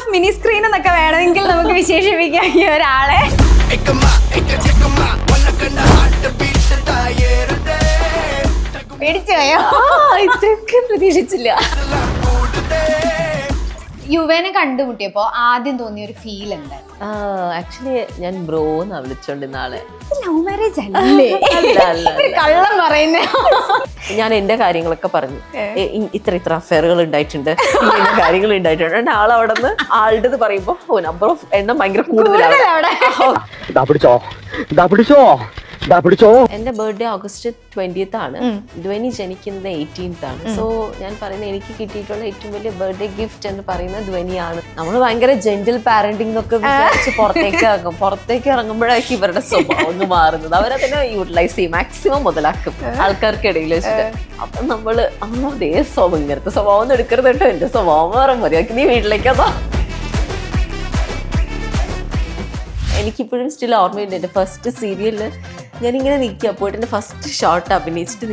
Of mini screen എന്നൊക്കെ വേണമെങ്കിൽ നമുക്ക് വിശേഷിപ്പിക്കാം ഈ ഒരാളെ. പേടിച്ചോയോ? ഇതൊക്കെ പ്രതീക്ഷിച്ചില്ല. യുവനെ കണ്ടുമുട്ടിയപ്പോ ആദ്യം തോന്നിയ ഒരു ഫീൽ എന്താ? ആക്ച്വലി ഞാൻ ബ്രോ എന്നാ വിളിച്ചോണ്ടിരുന്ന ആളെ. ലവ് മാരേജ് അല്ലേ? കള്ളം പറയുന്നേ. ഞാൻ എന്റെ കാര്യങ്ങളൊക്കെ പറഞ്ഞു, ഇത്ര അഫയറുകൾ ഉണ്ടായിട്ടുണ്ട്, ഇങ്ങനെ കാര്യങ്ങൾ ഉണ്ടായിട്ടുണ്ട്. ആളവിടെ നിന്ന് ആളുടെ പറയുമ്പോ നമ്പർ ഓഫ് എണ്ണം ഭയങ്കര കൂടുതലാണ്. എന്റെ ബർത്ത്ഡേ ഓഗസ്റ്റ് 20th ആണ്. ധ്വനി ജനിക്കുന്നത് 18th ആണ്. സോ ഞാൻ പറയുന്നത് എനിക്ക് കിട്ടിയിട്ടുള്ള ഏറ്റവും വലിയ ബർത്ത്ഡേ ഗിഫ്റ്റ് എന്ന് പറയുന്നത് ധ്വനിയാണ്. നമ്മൾ ഭയങ്കര ജെന്റിൽ പാരന്റിംഗ് ഒക്കെ വിചാരിച്ച് പുറത്തേക്ക് ഇറങ്ങുമ്പോഴായിരിക്കും ഇവരുടെ സ്വഭാവം ഒന്ന് മാറുന്നത്. അവരതിനെ യൂട്ടിലൈസ് ചെയ്യും, മാക്സിമം മുതലാക്കും ആൾക്കാർക്കിടയിൽ വെച്ചിട്ട്. അപ്പൊ നമ്മള് അതേ സ്വഭാവം, ഇങ്ങനത്തെ സ്വഭാവം ഒന്നും എടുക്കരുത് കേട്ടോ, എന്റെ സ്വഭാവം മാറാൻ മതി, നീ വീട്ടിലേക്കതാ. എനിക്കിപ്പോഴും സ്റ്റിൽ ഓർമ്മയുണ്ട് എൻ്റെ ഫസ്റ്റ് സീരിയലിൽ ഞാനിങ്ങനെ നിൽക്കുക, പോയിട്ട് എൻ്റെ ഫസ്റ്റ് ഷോട്ട് അഭിനയിച്ചിട്ട്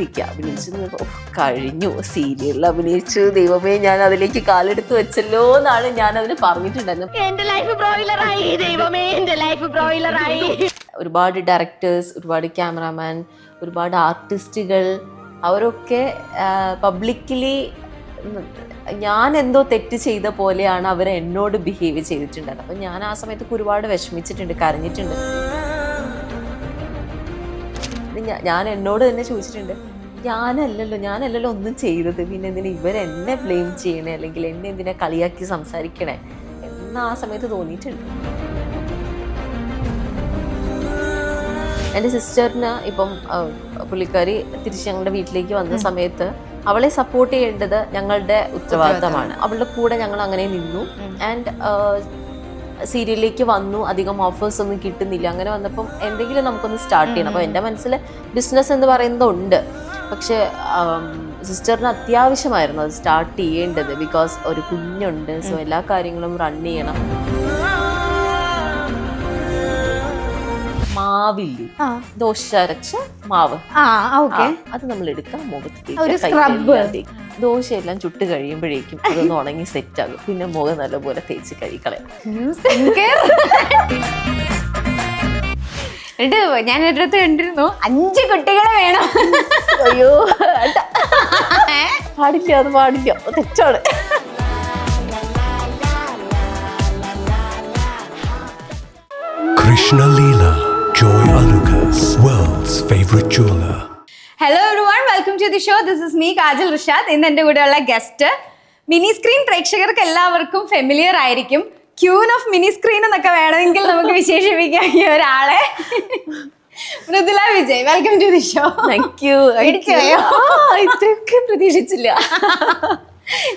കഴിഞ്ഞു, സീരിയലിൽ അഭിനയിച്ചു, ദൈവമേ ഞാൻ അതിലേക്ക് കാലെടുത്ത് വെച്ചല്ലോ എന്നാണ് ഞാൻ അതിന് പറഞ്ഞിട്ടുണ്ടായിരുന്നത്. ഒരുപാട് ഡയറക്ടേഴ്സ്, ഒരുപാട് ക്യാമറാമാൻ, ഒരുപാട് ആർട്ടിസ്റ്റുകൾ, അവരൊക്കെ പബ്ലിക്കലി ഞാൻ എന്തോ തെറ്റ് ചെയ്ത പോലെയാണ് അവർ എന്നോട് ബിഹേവ് ചെയ്തിട്ടുണ്ടായത്. അപ്പം ഞാൻ ആ സമയത്ത് ഒരുപാട് വിഷമിച്ചിട്ടുണ്ട്, കരഞ്ഞിട്ടുണ്ട്. ഞാൻ എന്നോട് തന്നെ ചോദിച്ചിട്ടുണ്ട്, ഞാനല്ലല്ലോ ഒന്നും ചെയ്തത്, പിന്നെ എന്തിനാ ഇവരെന്നെ ബ്ലെയിം ചെയ്യണേ, അല്ലെങ്കിൽ എന്നെ എന്തിനാ കളിയാക്കി സംസാരിക്കണേ എന്ന് ആ സമയത്ത് തോന്നിയിട്ടുണ്ട്. എൻ്റെ സിസ്റ്ററിന് ഇപ്പം പുള്ളിക്കാരി തിരിച്ച് ഞങ്ങളുടെ വീട്ടിലേക്ക് വന്ന സമയത്ത് അവളെ സപ്പോർട്ട് ചെയ്യേണ്ടത് ഞങ്ങളുടെ ഉത്തരവാദിത്തമാണ്. അവളുടെ കൂടെ ഞങ്ങൾ അങ്ങനെ നിന്നു. ആൻഡ് സീരിയലിലേക്ക് വന്നു, അധികം ഓഫേഴ്സ് ഒന്നും കിട്ടുന്നില്ല. അങ്ങനെ വന്നപ്പം എന്തെങ്കിലും നമുക്കൊന്ന് സ്റ്റാർട്ട് ചെയ്യണം. അപ്പോൾ എൻ്റെ മനസ്സിൽ ബിസിനസ് എന്ന് പറയുന്നതുണ്ട്, പക്ഷെ സിസ്റ്ററിന് അത്യാവശ്യമായിരുന്നു അത് സ്റ്റാർട്ട് ചെയ്യേണ്ടത്. ബിക്കോസ് ഒരു കുഞ്ഞുണ്ട്, സോ എല്ലാ കാര്യങ്ങളും റൺ ചെയ്യണം. മാവില്ലേ, ദോശ അരച്ച മാവ്, അത് നമ്മൾ എടുക്കാം, മുഖത്തേക്ക് ദോശയെല്ലാം ചുട്ട് കഴിയുമ്പോഴേക്കും അതൊന്ന് ഉണങ്ങി സെറ്റ് ആകും. പിന്നെ മുഖം നല്ലപോലെ തേച്ച് കഴിക്കളയാം. ഞാൻ എൻ്റെ അടുത്ത് കണ്ടിരുന്നു 5 കുട്ടികളെ വേണം. അയ്യോ പാടില്ല, അത് പാടില്ല, തെറ്റാണ്. Krishna Leela, Joy Alucas, world's favorite jeweler. Hello everyone, welcome to the show. This is me Kajal Rishad. ഇന്ന് എൻ്റെ കൂടെയുള്ള ഗസ്റ്റ് മിനി സ്ക്രീൻ പ്രേക്ഷകർക്ക് എല്ലാവർക്കും ഫെമിലിയർ ആയിരിക്കും. ക്യൂൻ ഓഫ് മിനി സ്ക്രീൻ എന്നൊക്കെ വേണമെങ്കിൽ നമുക്ക് വിശേഷിപ്പിക്കാം ഈ ഒരാളെ. Mridula Vijay, welcome to the show. Thank you. ഇതൊക്കെ പ്രതീക്ഷിച്ചില്ല.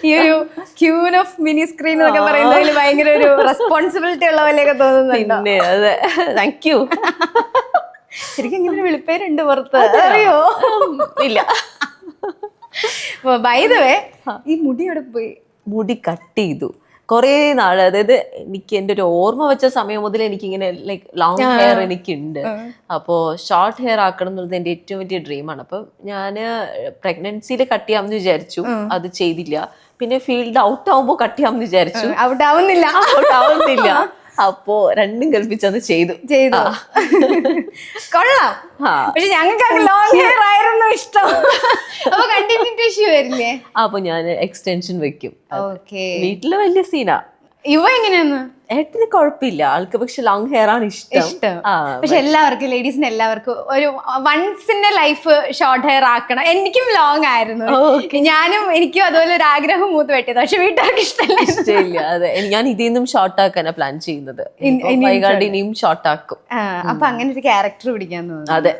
ഈ ഒരു ക്യൂൻ ഓഫ് മിനി സ്ക്രീൻ എന്നൊക്കെ പറയുന്നതിൽ ഭയങ്കര ഒരു റെസ്പോൺസിബിലിറ്റി ഉള്ള പോലെയൊക്കെ തോന്നുന്നുണ്ട്. അതെ, താങ്ക് യു. ശരിക്കും ഇങ്ങനെ ഒരു വിളിപ്പേരുണ്ട് പുറത്ത്, അറിയോ? ഇല്ല. ബൈ ദ വേ, ഈ മുടി എവിടെ പോയി? മുടി കട്ട് ചെയ്തു കുറേ നാള്. അതായത് എനിക്ക് എൻ്റെ ഒരു ഓർമ്മ വെച്ച സമയം മുതൽ എനിക്കിങ്ങനെ ലൈക്ക് ലോങ് ഹെയർ എനിക്കുണ്ട്. അപ്പോൾ ഷോർട്ട് ഹെയർ ആക്കണം എന്നുള്ളത് എൻ്റെ ഏറ്റവും വലിയ ഡ്രീമാണ്. അപ്പം ഞാൻ പ്രഗ്നൻസിയിൽ കട്ട് ചെയ്യാമെന്ന് വിചാരിച്ചു, അത് ചെയ്തില്ല. പിന്നെ ഫീൽഡ് ഔട്ട് ആവുമ്പോൾ കട്ട് ചെയ്യാമെന്ന് വിചാരിച്ചു, ഔട്ട് ആവുന്നില്ല. അപ്പോ രണ്ടും കൽപ്പിച്ചത് ചെയ്തു. കൊള്ളാം. പക്ഷെ ഞങ്ങൾക്ക് ലോങ് ഹെയർ ആയിരുന്നു ഇഷ്ടം. അപ്പൊ കണ്ടിന്യൂറ്റി ഇഷ്യൂ വരില്ലേ? അപ്പൊ ഞാൻ എക്സ്റ്റൻഷൻ വെക്കും. വീട്ടില് വലിയ സീനാ. ഇവ എങ്ങനെയാന്ന്? ഏട്ടന് കുഴപ്പമില്ല, ആൾക്ക് പക്ഷെ ലോങ് ഹെയർ ആണ് ഇഷ്ടം. പക്ഷെ എല്ലാവർക്കും, ലേഡീസിന് എല്ലാവർക്കും ഒരു once in a life short hair ആക്കണം. എനിക്കും ലോങ് ആയിരുന്നു, എനിക്കും അതുപോലെ ഒരു ആഗ്രഹം മൂത്ത് വെട്ടിയത്. പക്ഷെ വീട്ടുകാർക്ക് ഇഷ്ടമില്ല. അതെ, ഞാൻ ഇതിൽ നിന്നും ഷോർട്ട് ആക്കാനാ പ്ലാൻ ചെയ്യുന്നത്. ഇനിയും ഷോർട്ട് ആക്കും. അപ്പൊ അങ്ങനെ ഒരു ക്യാരക്ടർ പിടിക്കാൻ തോന്നുന്നു. അതെ,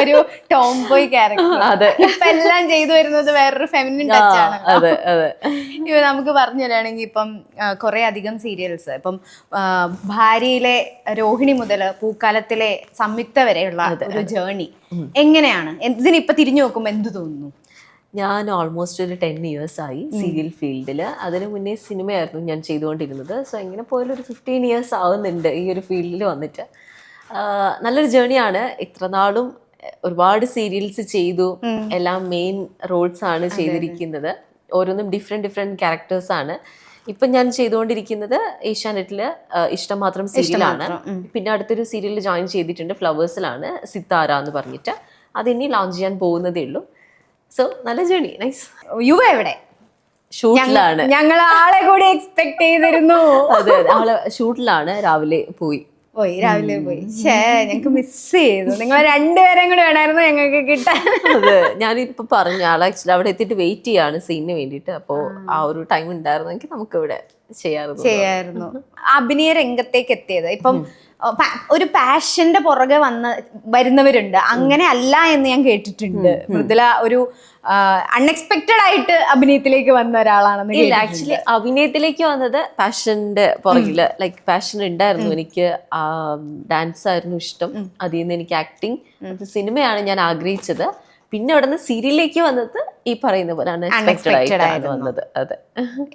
ഒരു ടോംബോയ് ക്യാരക്ടർ. അതെ, ഇപ്പൊ എല്ലാം ചെയ്തു വരുന്നത് വേറൊരു ഫെമിനിൻ ടച്ച് ആണ്. അതെ അതെ. ഇപ്പൊ നമുക്ക് പറഞ്ഞു തരാണെങ്കിൽ ഇപ്പം കുറെ അധികം സീരിയൽസ്, ഇപ്പം ഭാര്യയിലെ രോഹിണി മുതൽ പൂക്കാലത്തിലെ സംയുക്ത വരെയുള്ള ഒരു ജേർണി എങ്ങനെയാണ്? ഇതിനിപ്പൊ തിരിഞ്ഞു നോക്കുമ്പോ എന്ത് തോന്നുന്നു? ഞാൻ ഓൾമോസ്റ്റ് ഒരു 10 years ആയി സീരിയൽ ഫീൽഡിൽ. അതിന് മുന്നേ സിനിമയായിരുന്നു ഞാൻ ചെയ്തുകൊണ്ടിരുന്നത്. സോ ഇങ്ങനെ പോയാലും ഒരു 15 years ആവുന്നുണ്ട് ഈ ഒരു ഫീൽഡിൽ വന്നിട്ട്. നല്ലൊരു ജേർണിയാണ്. ഇത്ര നാളും ഒരുപാട് സീരിയൽസ് ചെയ്തു, എല്ലാം മെയിൻ റോൾസ് ആണ് ചെയ്തിരിക്കുന്നത്. ഓരോന്നും ഡിഫറെൻറ്റ് ക്യാരക്ടേഴ്സ് ആണ്. ഇപ്പൊ ഞാൻ ചെയ്തുകൊണ്ടിരിക്കുന്നത് ഏഷ്യാനെറ്റില് ഇഷ്ടം മാത്രം സീരിയലാണ്. പിന്നെ അടുത്തൊരു സീരിയലിൽ ജോയിൻ ചെയ്തിട്ടുണ്ട്, ഫ്ലവേഴ്സിലാണ്, സിത്താര എന്ന് പറഞ്ഞിട്ട്. അതിനി ലോഞ്ച് ചെയ്യാൻ പോകുന്നതേ ഉള്ളൂ. സോ നല്ല ജേണി, നൈസ്. യുവ എവിടെ? ഷൂട്ടിലാണ്. ഞങ്ങൾ ആളെ കൂടി എക്സ്പെക്ട് ചെയ്തിരുന്നു. അതെ, ആള് ഷൂട്ടിലാണ്, രാവിലെ പോയി. രാവിലെ പോയി. ഞങ്ങക്ക് മിസ് ചെയ്തു. നിങ്ങൾ രണ്ടുപേരും കൂടി വേണമായിരുന്നു ഞങ്ങൾക്ക് കിട്ടാൻ. അതെ, ഞാനിപ്പോ പറഞ്ഞു ആളെ ആക്ച്വലി അവിടെ എത്തിയിട്ട് വെയിറ്റ് ചെയ്യാണ് സീനിന് വേണ്ടിയിട്ട്. അപ്പോ ആ ഒരു ടൈം ഉണ്ടായിരുന്നെങ്കിൽ നമുക്ക് ഇവിടെ ചെയ്യായിരുന്നു. അഭിനയ രംഗത്തേക്ക് എത്തിയത് ഇപ്പം ഒരു പാഷന്റെ പുറകെ വരുന്നവരുണ്ട്, അങ്ങനെ അല്ല എന്ന് ഞാൻ കേട്ടിട്ടുണ്ട്. മൃദുല ഒരു അൺഎക്സ്പെക്റ്റഡ് ആയിട്ട് അഭിനയത്തിലേക്ക് വന്ന ഒരാളാണെന്ന്. ഇല്ല, ആക്ച്വലി അഭിനയത്തിലേക്ക് വന്നത് പാഷന്റെ പുറകില്, ലൈക്ക് പാഷൻ ഉണ്ടായിരുന്നു. എനിക്ക് ഡാൻസ് ആയിരുന്നു ഇഷ്ടം, അതിൽ നിന്ന് എനിക്ക് ആക്ടിങ്, സിനിമയാണ് ഞാൻ ആഗ്രഹിച്ചത്. പിന്നെ അവിടെ നിന്ന് സീരിയലിലേക്ക് വന്നത് ഈ പറയുന്ന പോലെ അൺഎക്സ്പെക്റ്റഡ് ആയിട്ടാണ് വന്നത്. അതെ.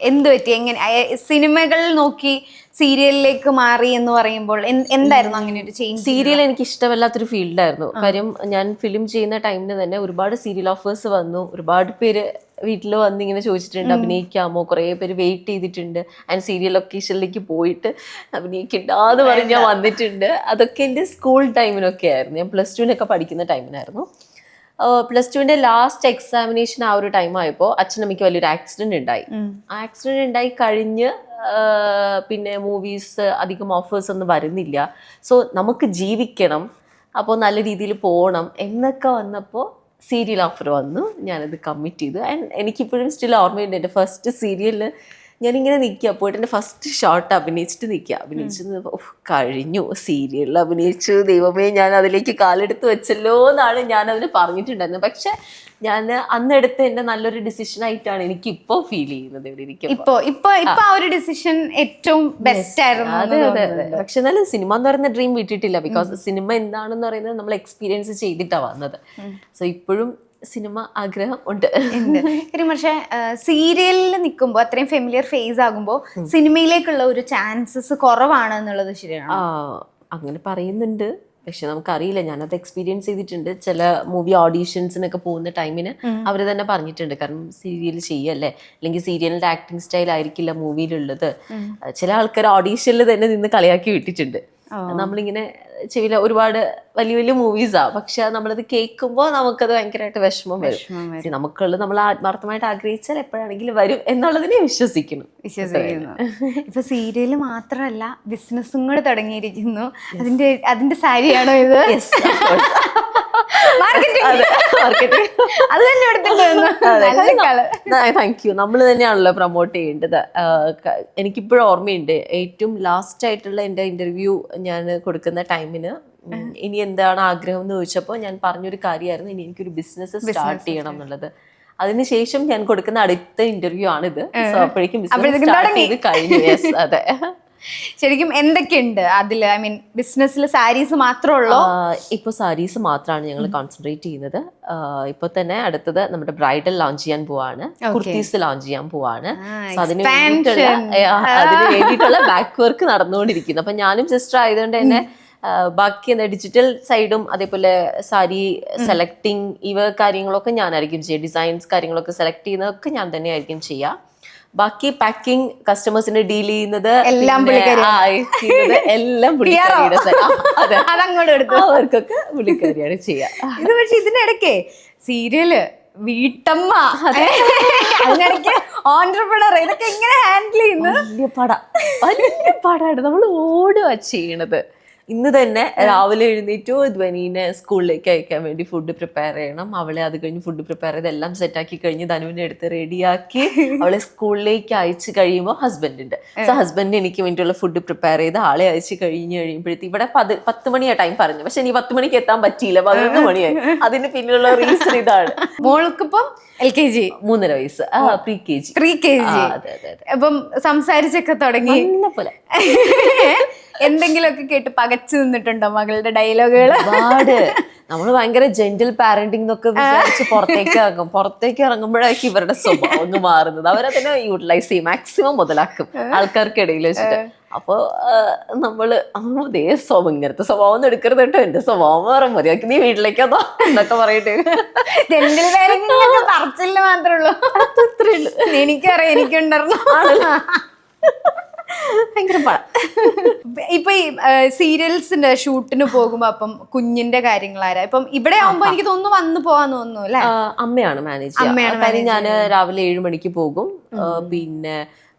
എന്ത് പറ്റി? എങ്ങനെ സിനിമകൾ നോക്കി സീരിയലിലേക്ക് മാറി എന്ന് പറയുമ്പോൾ എന്തായിരുന്നു അങ്ങനെ ഒരു ചേഞ്ച്? സീരിയൽ എനിക്ക് ഇഷ്ടമല്ലാത്തൊരു ഫീൽഡായിരുന്നു. കാര്യം ഞാൻ ഫിലിം ചെയ്യുന്ന ടൈമിന് തന്നെ ഒരുപാട് സീരിയൽ ഓഫേഴ്സ് വന്നു. ഒരുപാട് പേര് വീട്ടിൽ വന്ന് ഇങ്ങനെ ചോദിച്ചിട്ടുണ്ട് അഭിനയിക്കാമോ, കുറേ പേര് വെയിറ്റ് ചെയ്തിട്ടുണ്ട്. ആൻഡ് സീരിയൽ ലൊക്കേഷനിലേക്ക് പോയിട്ട് അഭിനയിക്കണ്ടെന്ന് പറഞ്ഞ് ഞാൻ വന്നിട്ടുണ്ട്. അതൊക്കെ എൻ്റെ സ്കൂൾ ടൈമിനൊക്കെ ആയിരുന്നു. ഞാൻ +2 പഠിക്കുന്ന ടൈമിനായിരുന്നു. +2 ലാസ്റ്റ് എക്സാമിനേഷൻ ആ ഒരു ടൈം ആയപ്പോൾ അച്ഛനമ്മയ്ക്ക് വലിയൊരു ആക്സിഡന്റ് ഉണ്ടായി. ആ ആക്സിഡന്റ് ഉണ്ടായി കഴിഞ്ഞ് പിന്നെ മൂവീസ് അധികം ഓഫേഴ്സ് ഒന്നും വരുന്നില്ല. സോ നമുക്ക് ജീവിക്കണം, അപ്പോൾ നല്ല രീതിയിൽ പോകണം എന്നൊക്കെ വന്നപ്പോൾ സീരിയൽ ഓഫർ വന്നു. ഞാനത് കമ്മിറ്റ് ചെയ്തു. ആൻഡ് എനിക്കിപ്പോഴും സ്റ്റിൽ ഓർമ്മയുണ്ട്, എൻ്റെ ഫസ്റ്റ് സീരിയലിൽ ഞാനിങ്ങനെ നിൽക്കുക, പോയിട്ട് എൻ്റെ ഫസ്റ്റ് ഷോട്ട് അഭിനയിച്ചിട്ട് കഴിഞ്ഞു, സീരിയലിൽ അഭിനയിച്ചു, ദൈവമേ ഞാൻ അതിലേക്ക് കാലെടുത്ത് വെച്ചല്ലോ എന്നാണ് ഞാൻ അതിന് പറഞ്ഞിട്ടുണ്ടായിരുന്നത്. പക്ഷെ ഞാൻ അന്നെടുത്ത് എൻ്റെ നല്ലൊരു ഡിസിഷൻ ആയിട്ടാണ് എനിക്ക് ഇപ്പോ ഫീൽ ചെയ്യുന്നത്. ഇവിടെ ഇരിക്കും ആ ഒരു ഡിസിഷൻ ഏറ്റവും ബെസ്റ്റ് ആയിരുന്നു. അതെ അതെ അതെ. പക്ഷെ എന്നാലും സിനിമ എന്ന് പറയുന്ന ഡ്രീം വിട്ടിട്ടില്ല. ബിക്കോസ് സിനിമ എന്താണെന്ന് പറയുന്നത് നമ്മൾ എക്സ്പീരിയൻസ് ചെയ്തിട്ടാണ് വന്നത്. സോ ഇപ്പോഴും സിനിമ ആഗ്രഹം ഉണ്ട്. പക്ഷെ സീരിയലിൽ നിൽക്കുമ്പോൾ അത്രയും ഫെമിലിയർ ഫേസ് ആകുമ്പോൾ സിനിമയിലേക്കുള്ള ഒരു ചാൻസസ് കുറവാണ് എന്നുള്ളത് ശരിയാണ്? അങ്ങനെ പറയുന്നുണ്ട്, പക്ഷെ നമുക്കറിയില്ല. ഞാനത് എക്സ്പീരിയൻസ് ചെയ്തിട്ടുണ്ട്. ചില മൂവി ഓഡീഷൻസിനൊക്കെ പോകുന്ന ടൈമിന് അവർ തന്നെ പറഞ്ഞിട്ടുണ്ട്, കാരണം സീരിയൽ ചെയ്യല്ലേ, അല്ലെങ്കിൽ സീരിയലിന്റെ ആക്ടിങ് സ്റ്റൈൽ ആയിരിക്കില്ല മൂവിയിലുള്ളത്. ചില ആൾക്കാർ ഓഡീഷനിൽ തന്നെ നിന്ന് കളിയാക്കി വിട്ടിട്ടുണ്ട്. നമ്മളിങ്ങനെ ചെയ്യില്ല, ഒരുപാട് വലിയ വലിയ മൂവീസാ, പക്ഷെ നമ്മളത് കേൾക്കുമ്പോൾ നമുക്കത് ഭയങ്കരമായിട്ട് വിഷമം വരും. നമുക്കുള്ളത് നമ്മൾ ആത്മാർത്ഥമായിട്ട് ആഗ്രഹിച്ചാൽ എപ്പോഴാണെങ്കിലും വരും എന്നുള്ളതിനെ വിശ്വസിക്കുന്നു. ഇപ്പൊ സീരിയല് മാത്രമല്ല ബിസിനസ്സും കൂടെ തുടങ്ങിയിരിക്കുന്നു. അതിന്റെ സാരിയാണോ ഇത്? Thank you. നമ്മൾ തന്നെയാണല്ലോ പ്രൊമോട്ട് ചെയ്യേണ്ടത്. എനിക്കിപ്പോഴും ഓർമ്മയുണ്ട്, ഏറ്റവും ലാസ്റ്റ് ആയിട്ടുള്ള എൻ്റെ ഇന്റർവ്യൂ ഞാൻ കൊടുക്കുന്ന ടൈമിന് ഇനി എന്താണ് ആഗ്രഹം എന്ന് ചോദിച്ചപ്പോൾ ഞാൻ പറഞ്ഞൊരു കാര്യമായിരുന്നു, ഇനി എനിക്കൊരു ബിസിനസ് സ്റ്റാർട്ട് ചെയ്യണം എന്നുള്ളത്. അതിനുശേഷം ഞാൻ കൊടുക്കുന്ന അടുത്ത ഇന്റർവ്യൂ ആണിത്. സോ അപ്പോഴേക്കും ബിസിനസ് സ്റ്റാർട്ട് ചെയ്ത് കഴിഞ്ഞു. യെസ്, അതെ. ശരിക്കും എന്തൊക്കെയുണ്ട് അതിൽ? ഐ മീൻ ബിസിനസ്സിൽ സാരീസ് മാത്രമേ ഉള്ളൂ? ഇപ്പോൾ സാരീസ് മാത്രമാണ് ഞങ്ങൾ കോൺസെൻട്രേറ്റ് ചെയ്യുന്നത്. ഇപ്പൊ തന്നെ അടുത്തത് നമ്മുടെ ബ്രൈഡൽ ലോഞ്ച് ചെയ്യാൻ പോവാണ്, കുർത്തീസ് ലോഞ്ച് ചെയ്യാൻ പോവാണ്. സോ അതിന് വേണ്ടിയിട്ടുള്ള ബാക്ക് വർക്ക് നടന്നുകൊണ്ടിരിക്കുന്നു. അപ്പൊ ഞാനും സിസ്റ്റർ ആയതുകൊണ്ട് തന്നെ ബാക്കി എന്താ ഡിജിറ്റൽ സൈഡും അതേപോലെ സാരി സെലക്ടിങ് കാര്യങ്ങളൊക്കെ ഞാനായിരിക്കും ചെയ്യുക. ഡിസൈൻസ് കാര്യങ്ങളൊക്കെ സെലക്ട് ചെയ്യുന്നതൊക്കെ ഞാൻ തന്നെ ആയിരിക്കും ചെയ്യുക. ബാക്കി പാക്കിംഗ്, കസ്റ്റമേഴ്സിനെ ഡീൽ ചെയ്യുന്നത് എല്ലാം അവർക്കൊക്കെ പുള്ളിക്കാരിയാണ് ചെയ്യുക. ഇത് പക്ഷെ ഇതിനിടയ്ക്ക് സീരിയല്, വീട്ടമ്മ, അതിനിടയ്ക്ക് ഓൺട്രപ്രണർ, ഇതൊക്കെ എങ്ങനെ ഹാൻഡിൽ ചെയ്യുന്നു? വലിയ പാടാണ്. നമ്മൾ ഓടുക ചെയ്യണത്. ഇന്ന് തന്നെ രാവിലെ എഴുന്നേറ്റു ധ്വനീനെ സ്കൂളിലേക്ക് അയക്കാൻ വേണ്ടി ഫുഡ് പ്രിപ്പയർ ചെയ്യണം. അവളെ അത് കഴിഞ്ഞ് ഫുഡ് പ്രിപ്പയർ ചെയ്ത് എല്ലാം സെറ്റാക്കി കഴിഞ്ഞ് ധനുവിനെ എടുത്ത് റെഡിയാക്കി അവളെ സ്കൂളിലേക്ക് അയച്ചു കഴിയുമ്പോൾ ഹസ്ബൻഡ് ഉണ്ട്. സോ ഹസ്ബൻഡ് എനിക്ക് വേണ്ടിയുള്ള ഫുഡ് പ്രിപ്പയർ ചെയ്ത് ആളെ അയച്ചു കഴിയുമ്പോഴത്തേക്ക് ഇവിടെ 10 മണിയാണ് ടൈം പറഞ്ഞു. പക്ഷെ ഇനി 10 മണിക്ക് എത്താൻ പറ്റിയില്ല, 11 മണിയായി. അതിന് പിന്നിലുള്ള റീസൺ ഇതാണ്. മോൾക്കിപ്പം LKG 3.5 വയസ്സ്, പ്രീ കെ ജി. അപ്പം സംസാരിച്ചൊക്കെ തുടങ്ങി പോലെ എന്തെങ്കിലുമൊക്കെ കേട്ട് പകച്ചു നിന്നിട്ടുണ്ടോ മകളുടെ ഡയലോഗുകൾ? ഒരുപാട്. നമ്മള് ഭയങ്കര ജെന്റിൽ പാരന്റിംഗ് എന്നൊക്കെ വിചാരിച്ച് പുറത്തേക്ക് ഇറങ്ങുമ്പോഴായിരിക്കും ഇവരുടെ സ്വഭാവം ഒന്ന് മാറുന്നത്. അവരതിനെ യൂട്ടിലൈസ് ചെയ്യും, മാക്സിമം മുതലാക്കും ആൾക്കാർക്കിടയിൽ വെച്ചിട്ട്. അപ്പൊ നമ്മള് ഇങ്ങനത്തെ സ്വഭാവം ഒന്നും എടുക്കരുത് കേട്ടോ, എന്റെ സ്വഭാവം മാറും, മതിയാക്കി നീ വീട്ടിലേക്കതോ എന്നൊക്കെ പറയട്ടെ. പറച്ചില് മാത്രമേ ഉള്ളൂ. എനിക്കറിയാം, എനിക്കുണ്ടായിരുന്നു. ഭയങ്കര പാടാ. ഇപ്പൊ ഈ സീരിയൽസിന്റെ ഷൂട്ടിന് പോകുമ്പോ അപ്പം കുഞ്ഞിന്റെ കാര്യങ്ങളാരാ ഇപ്പം ഇവിടെ ആവുമ്പോ എനിക്ക് തോന്നുന്നു വന്നു പോവാൻ തോന്നുന്നു അല്ലെ? അമ്മയാണ് മാനേജ് ചെയ്യുക. കാര്യം ഞാൻ രാവിലെ 7 മണിക്ക് പോകും, പിന്നെ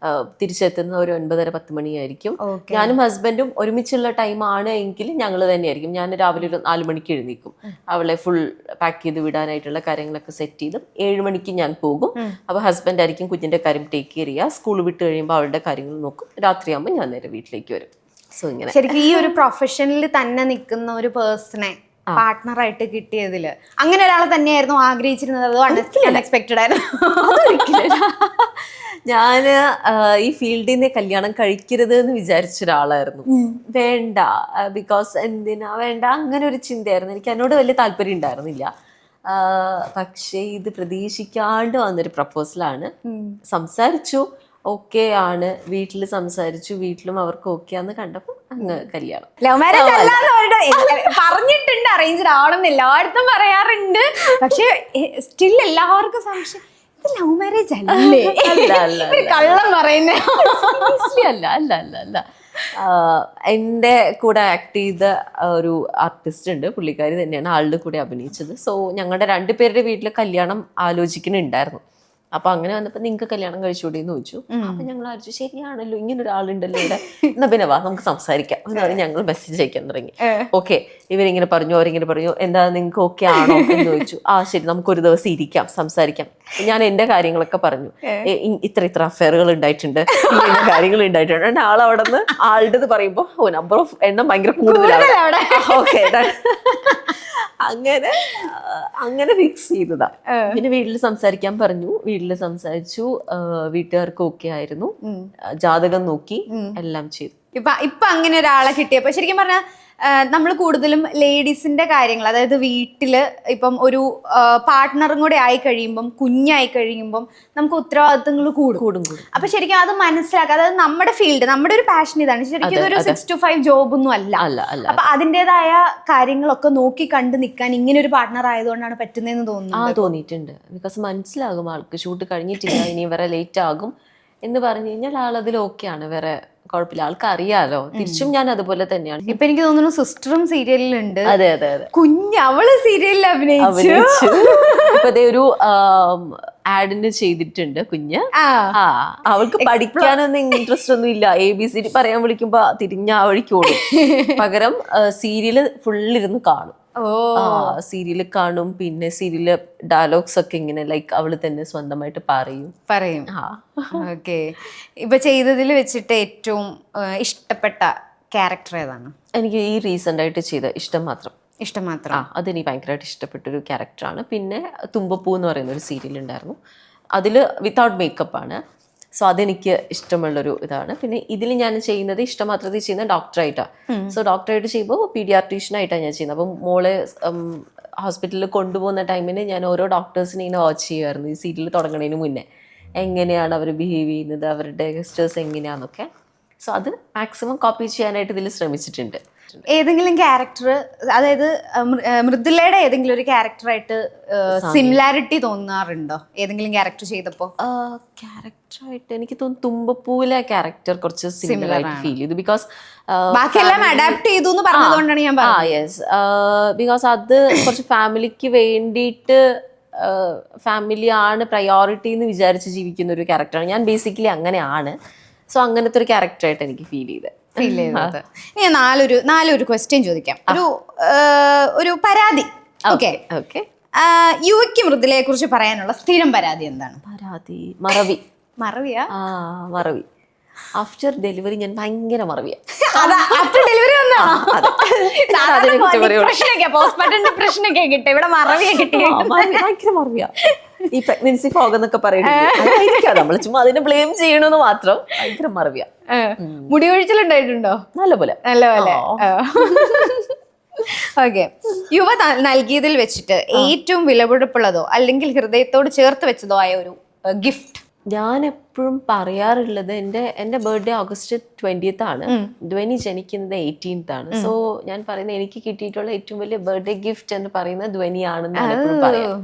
തിരിച്ചെത്തുന്ന ഒരു 9:30-10 മണിയായിരിക്കും. ഞാനും ഹസ്ബൻഡും ഒരുമിച്ചുള്ള ടൈമാണ് എങ്കിൽ ഞങ്ങൾ തന്നെയായിരിക്കും. ഞാൻ രാവിലെ ഒരു 4 മണിക്ക് എഴുന്നേക്കും, അവളെ ഫുൾ പാക്ക് ചെയ്ത് വിടാനായിട്ടുള്ള കാര്യങ്ങളൊക്കെ സെറ്റ് ചെയ്ത് 7 മണിക്ക് ഞാൻ പോകും. അപ്പോൾ ഹസ്ബൻഡ് ആയിരിക്കും കുഞ്ഞിന്റെ കാര്യം ടേക്ക് കെയർ ചെയ്യുക. സ്കൂൾ വിട്ട് കഴിയുമ്പോൾ അവളുടെ കാര്യങ്ങൾ നോക്കും. രാത്രിയാകുമ്പോൾ ഞാൻ നേരെ വീട്ടിലേക്ക് വരും. സോ ഇങ്ങനെ ശരിക്കും ഈ ഒരു പ്രൊഫഷനിൽ തന്നെ നിൽക്കുന്ന ഒരു പേഴ്സണെ പാർട്ട്ണറായിട്ട് കിട്ടിയതില് അങ്ങനെ ഒരാളെ തന്നെയായിരുന്നു ആഗ്രഹിച്ചിരുന്നത്, അതോ അൺഎക്സ്പെക്ടഡ് ആയിരുന്നു? ഞാന് ഈ ഫീൽഡിൽ നിന്ന് കല്യാണം കഴിക്കരുത് എന്ന് വിചാരിച്ച ഒരാളായിരുന്നു. വേണ്ട, ബിക്കോസ് എന്തിനാ വേണ്ട, അങ്ങനെ ഒരു ചിന്തയായിരുന്നു. എനിക്ക് എന്നോട് വലിയ താല്പര്യം ഉണ്ടായിരുന്നില്ല. പക്ഷേ ഇത് പ്രതീക്ഷിക്കാണ്ട് വന്നൊരു പ്രപ്പോസലാണ്. സംസാരിച്ചു, ഓക്കെ ആണ്, വീട്ടിൽ സംസാരിച്ചു, വീട്ടിലും അവർക്ക് ഓക്കെ ആന്ന് കണ്ടപ്പോൾ അങ്ങ് കല്യാണം. ലവ് മാരേജ് അല്ലാന്ന് പറഞ്ഞിട്ടുണ്ട്, അറേഞ്ച്ഡ് ആണെന്ന് എല്ലായിടത്തും പറയാറുണ്ട്. പക്ഷെ സ്റ്റിൽ എല്ലാവർക്കും സംശയം, ലവ് മാരേജ് അല്ലേ, കള്ളം പറയുന്നേ? അല്ല അല്ല അല്ല അല്ല എൻ്റെ കൂടെ ആക്ട് ചെയ്ത ഒരു ആർട്ടിസ്റ്റ് ഉണ്ട്, പുള്ളിക്കാരി തന്നെയാണ് ആളുടെ കൂടെ അഭിനയിച്ചത്. സോ ഞങ്ങളുടെ 2 പേരുടെ വീട്ടിൽ കല്യാണം ആലോചിക്കുന്നുണ്ടായിരുന്നു. അപ്പൊ അങ്ങനെ വന്നപ്പോ നിങ്ങൾക്ക് കല്യാണം കഴിച്ചുകൂടി എന്ന് ചോദിച്ചു. അപ്പൊ ഞങ്ങൾ ആലോചിച്ചു, ശരിയാണല്ലോ, ഇങ്ങനെ ഒരാളുണ്ടല്ലോ ഇവിടെ, എന്നാ പിന്നെ വാ നമുക്ക് സംസാരിക്കാം എന്ന് പറഞ്ഞ് ഞങ്ങൾ മെസ്സേജ് അയക്കാൻ തുടങ്ങി. ഓക്കെ, ഇവരിങ്ങനെ പറഞ്ഞു, അവരിങ്ങനെ പറഞ്ഞു, എന്താ നിങ്ങൾക്ക് ഓക്കെ ആണോ എന്ന് ചോദിച്ചു. ആ ശരി, നമുക്കൊരു ദിവസം ഇരിക്കാം, സംസാരിക്കാം. ഞാൻ എന്റെ കാര്യങ്ങളൊക്കെ പറഞ്ഞു, ഇത്ര അഫയറുകൾ ഉണ്ടായിട്ടുണ്ട്, ഇങ്ങനെ കാര്യങ്ങൾ ഉണ്ടായിട്ടുണ്ട്. ആളവിടെ നിന്ന് ആളുടെ പറയുമ്പോ നമ്പർ ഓഫ് എണ്ണം ഭയങ്കര കൂടുതലാണ്. ഓക്കെ, അങ്ങനെ ഫിക്സ് ചെയ്തതാ. പിന്നെ വീട്ടിൽ സംസാരിക്കാൻ പറഞ്ഞു, വീട്ടിൽ സംസാരിച്ചു, വീട്ടുകാർക്ക് ഓക്കെ ആയിരുന്നു, ജാതകം നോക്കി എല്ലാം ചെയ്തു. ഇപ്പൊ അങ്ങനെ ഒരാളെ കിട്ടിയപ്പോ ശരിക്കും പറഞ്ഞാൽ നമ്മൾ കൂടുതലും ലേഡീസിന്റെ കാര്യങ്ങൾ, അതായത് വീട്ടില് ഇപ്പം ഒരു പാർട്ട്ണറും കൂടെ ആയി കഴിയുമ്പം, കുഞ്ഞായി കഴിയുമ്പം നമുക്ക് ഉത്തരവാദിത്തങ്ങൾ കൂടും. അപ്പൊ ശരിക്കും അത് മനസ്സിലാക്കുക, അതായത് നമ്മുടെ ഫീൽഡ്, നമ്മുടെ ഒരു പാഷൻ ഇതാണ്. ശരിക്കും ഇതൊരു 6 to 5 ജോബ് ഒന്നും അല്ല. അപ്പൊ അതിൻ്റെതായ കാര്യങ്ങളൊക്കെ നോക്കി കണ്ടു നിൽക്കാൻ ഇങ്ങനെ ഒരു പാർട്ട്ണർ ആയതുകൊണ്ടാണ് പറ്റുന്നതെന്ന് തോന്നുന്നു. തോന്നിയിട്ടുണ്ട്. ബിക്കോസ് മനസ്സിലാകും ആൾക്ക് ഷൂട്ട് കഴിഞ്ഞിട്ടില്ല, ഇനി വേറെ ലേറ്റ് ആകും എന്ന് പറഞ്ഞു കഴിഞ്ഞാൽ ആളതിൽ ഓക്കെയാണ്, വേറെ കുഴപ്പമില്ല, ആൾക്ക് അറിയാലോ. തിരിച്ചും ഞാൻ അതുപോലെ തന്നെയാണ്. ഇപ്പൊ എനിക്ക് തോന്നുന്നു സിസ്റ്ററും സീരിയലിലുണ്ട്. അതെ അതെ അതെ, കുഞ്ഞ് അവള് സീരിയലിൽ അഭിനയിച്ചു. ഇപ്പൊ അതേ ഒരു ആഡിന് ചെയ്തിട്ടുണ്ട് കുഞ്ഞ്. അവൾക്ക് പഠിക്കാനൊന്നും ഇൻട്രസ്റ്റ് ഒന്നും ഇല്ല. ABCD പറയാൻ വിളിക്കുമ്പോ തിരിഞ്ഞ ആ വഴിക്ക് ഓടും. പകരം സീരിയല് ഫുള്ളിരുന്ന് കാണും. സീരിയല് കാണും. പിന്നെ സീരിയല് ഡയലോഗ്സ് ഒക്കെ ഇങ്ങനെ ലൈക്ക് അവള് തന്നെ സ്വന്തമായിട്ട് പറയും. ഓക്കെ, ഇപ്പൊ ചെയ്തതിൽ വെച്ചിട്ട് ഏറ്റവും ഇഷ്ടപ്പെട്ട ക്യാരക്ടർ ഏതാണ്? എനിക്ക് ഈ റീസെന്റ് ആയിട്ട് ചെയ്ത ഇഷ്ടം മാത്രം. അതെനിക്ക് ഭയങ്കരമായിട്ട് ഇഷ്ടപ്പെട്ടൊരു ക്യാരക്ടറാണ്. പിന്നെ തുമ്പപ്പൂ എന്ന് പറയുന്ന ഒരു സീരിയൽ ഉണ്ടായിരുന്നു, അതില് വിത്തൗട്ട് മേക്കപ്പ് ആണ്. സോ അതെനിക്ക് ഇഷ്ടമുള്ളൊരു ഇതാണ്. പിന്നെ ഇതിൽ ഞാൻ ചെയ്യുന്നത് ഇഷ്ടമാത്രത്തിൽ ചെയ്യുന്ന ഡോക്ടറായിട്ടാണ്. സോ ഡോക്ടറായിട്ട് ചെയ്യുമ്പോൾ പീഡിയാട്രീഷ്യനായിട്ടാണ് ഞാൻ ചെയ്യുന്നത്. അപ്പം മോളെ ഹോസ്പിറ്റലിൽ കൊണ്ടുപോകുന്ന ടൈമിന് ഞാൻ ഓരോ ഡോക്ടേഴ്സിനെ ഇങ്ങനെ വാച്ച് ചെയ്യുമായിരുന്നു, ഈ സീരിയൽ തുടങ്ങുന്നതിന് മുന്നേ എങ്ങനെയാണ് അവർ ബിഹേവ് ചെയ്യുന്നത്, അവരുടെ ഗസ്റ്റേഴ്സ് എങ്ങനെയാണെന്നൊക്കെ. സോ അത് മാക്സിമം കോപ്പി ചെയ്യാനായിട്ട് ഇതിൽ ശ്രമിച്ചിട്ടുണ്ട്. ഏതെങ്കിലും ക്യാരക്ടർ, അതായത് മൃദുലയുടെ ഏതെങ്കിലും ഒരു ക്യാരക്ടറായിട്ട് സിമിലാരിറ്റി തോന്നാറുണ്ടോ ഏതെങ്കിലും ക്യാരക്ടർ ചെയ്തപ്പോ? ക്യാരക്ടറായിട്ട് എനിക്ക് തോന്നുന്നു തുമ്പപ്പൂവിലെ ക്യാരക്ടർ കുറച്ച് സിമിലർ ആയിട്ട് ഫീൽ ചെയ്തു. ബിക്കോസ് ബാക്കിയെല്ലാം അഡാപ്റ്റ് ചെയ്തു എന്ന് പറഞ്ഞതുകൊണ്ടാണ് ഞാൻ പറഞ്ഞത്. യെസ്, ബിക്കോസ് അത് കുറച്ച് ഫാമിലിക്ക് വേണ്ടിയിട്ട്, ഫാമിലിയാണ് പ്രയോറിറ്റി എന്ന് വിചാരിച്ച് ജീവിക്കുന്ന ഒരു ക്യാരക്ടറാണ് ഞാൻ. ബേസിക്കലി അങ്ങനെയാണ്. സോ അങ്ങനത്തെ ഒരു ക്യാരക്ടറായിട്ട് എനിക്ക് ഫീൽ ചെയ്തത്. ഞാൻ നാലൊരു ക്വസ്റ്റ്യൻ ചോദിക്കാം. ഒരു പരാതി. ഓക്കെ, യുവയ്ക്ക് മൃദുലയെ കുറിച്ച് പറയാനുള്ള സ്ഥിരം പരാതി എന്താണ്? മറവി. ആഫ്റ്റർ ഡെലിവറി ഞാൻ ഭയങ്കര മറവിയാ. ആഫ്റ്റർ ഡെലിവറി ഭയങ്കര മറവിയാ. ഈ പ്രഗ്നൻസി ഫോഗ് എന്നൊക്കെ പറയുന്നത് നമ്മൾ ചുമ്മാ അതിനെ ബ്ലെയിം ചെയ്യണമെന്ന് മാത്രം. ഭയങ്കര മറവിയാ. മുടി ഒഴിച്ചിലുണ്ടായിട്ടുണ്ടോ? നല്ലപോലെ. ഓക്കെ, യുവ നൽകിയതിൽ വെച്ചിട്ട് ഏറ്റവും വിലപിടിപ്പുള്ളതോ അല്ലെങ്കിൽ ഹൃദയത്തോട് ചേർത്ത് വെച്ചതോ ആയ ഒരു ഗിഫ്റ്റ്? ഞാൻ എപ്പോഴും പറയാറുള്ളത്, എൻ്റെ ബർത്ത്ഡേ August 20th ആണ്, ധ്വനി ജനിക്കുന്നത് 18th ആണ്. സോ ഞാൻ പറയുന്നത് എനിക്ക് കിട്ടിയിട്ടുള്ള ഏറ്റവും വലിയ ബർത്ത്ഡേ ഗിഫ്റ്റ് എന്ന് പറയുന്നത് ധ്വനിയാണെന്ന് ഞാൻ എപ്പോഴും പറയാം.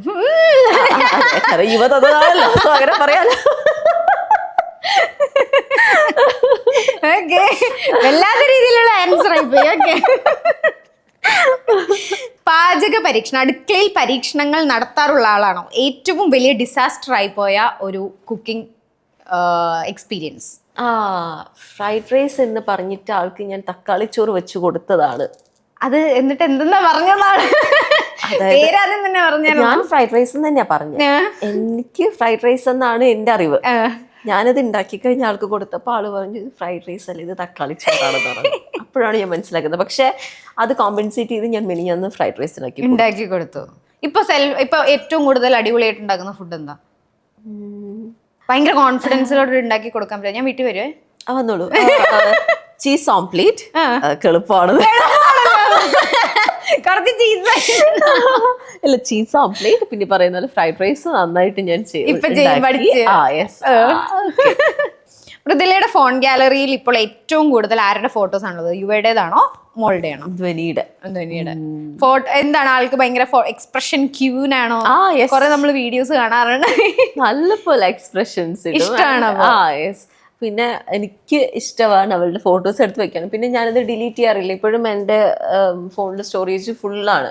യുവതല്ലോ, അങ്ങനെ പറയാലോ. ഓക്കെ, വല്ലാത്ത രീതിയിലുള്ള ആൻസർ ആയിപ്പോയി. ഓക്കെ, പാചക പരീക്ഷണം, അടുക്കളയിൽ പരീക്ഷണങ്ങൾ നടത്താറുള്ള ആളാണോ? ഏറ്റവും വലിയ ഡിസാസ്റ്റർ ആയി പോയ ഒരു കുക്കിംഗ് എക്സ്പീരിയൻസ്? ഫ്രൈഡ് റൈസ് എന്ന് പറഞ്ഞിട്ട് ആൾക്ക് ഞാൻ തക്കാളി ചോറ് വെച്ച് കൊടുത്തതാണ്. അത് എന്നിട്ട് എന്തെന്നാ പറഞ്ഞതാണ്? പേരാദ്യം തന്നെ പറഞ്ഞ. ഞാൻ ഫ്രൈഡ് റൈസ് തന്നെയാ പറഞ്ഞത്. എനിക്ക് ഫ്രൈഡ് റൈസ് എന്നാണ് എന്റെ അറിവ്. ഞാനത് ഉണ്ടാക്കി കഴിഞ്ഞ ആൾക്ക് കൊടുത്തപ്പോൾ ആള് പറഞ്ഞു ഇത് ഫ്രൈഡ് റൈസ് അല്ല, ഇത് തക്കാളി ചോറാണെന്ന് പറഞ്ഞു. അപ്പോഴാണ് ഞാൻ മനസ്സിലാക്കുന്നത്. പക്ഷെ അത് കോമ്പൻസേറ്റ് ചെയ്ത് ഞാൻ മിനിഞ്ഞാന്ന് ഫ്രൈഡ് റൈസ് ഉണ്ടാക്കി കൊടുത്തു. ഇപ്പൊ ഏറ്റവും കൂടുതൽ അടിപൊളിയായിട്ട് ഉണ്ടാക്കുന്ന ഫുഡ് എന്താ? ഭയങ്കര കോൺഫിഡൻസിലോട്ട് ഉണ്ടാക്കി കൊടുക്കാൻ പറ്റും. ഞാൻ വീട്ടിൽ വരുവേ. വന്നോളൂ. ചീസ് ഓംപ്ലേറ്റ് എളുപ്പമാണ്. കുറച്ച് ചീസ് അല്ല, ചീസ് ഓംപ്ലേറ്റ്, പിന്നെ പറയുന്ന പോലെ ഫ്രൈഡ് റൈസ് നന്നായിട്ട് ഞാൻ മൃദുലയുടെ ഫോൺ ഗാലറിയിൽ ഇപ്പോൾ ഏറ്റവും കൂടുതൽ ആരുടെ ഫോട്ടോസ് ആണുള്ളത്? യുവയുടേതാണോ മോളുടെ ആണോ? ധ്വനിയുടെ. ഫോട്ടോ എന്താണ്? ആൾക്ക് ഭയങ്കര എക്സ്പ്രഷൻ ക്യൂനാണോ? കുറെ നമ്മൾ വീഡിയോസ് കാണാറുണ്ട്. നല്ലപോലെ എക്സ്പ്രഷൻസ് ഇഷ്ടമാണോ? പിന്നെ എനിക്ക് ഇഷ്ടമാണ് അവളുടെ ഫോട്ടോസ് എടുത്ത് വെക്കണം. പിന്നെ ഞാനത് ഡിലീറ്റ് ചെയ്യാറില്ല. ഇപ്പോഴും എൻ്റെ ഫോണിൽ സ്റ്റോറേജ് ഫുള്ളാണ്.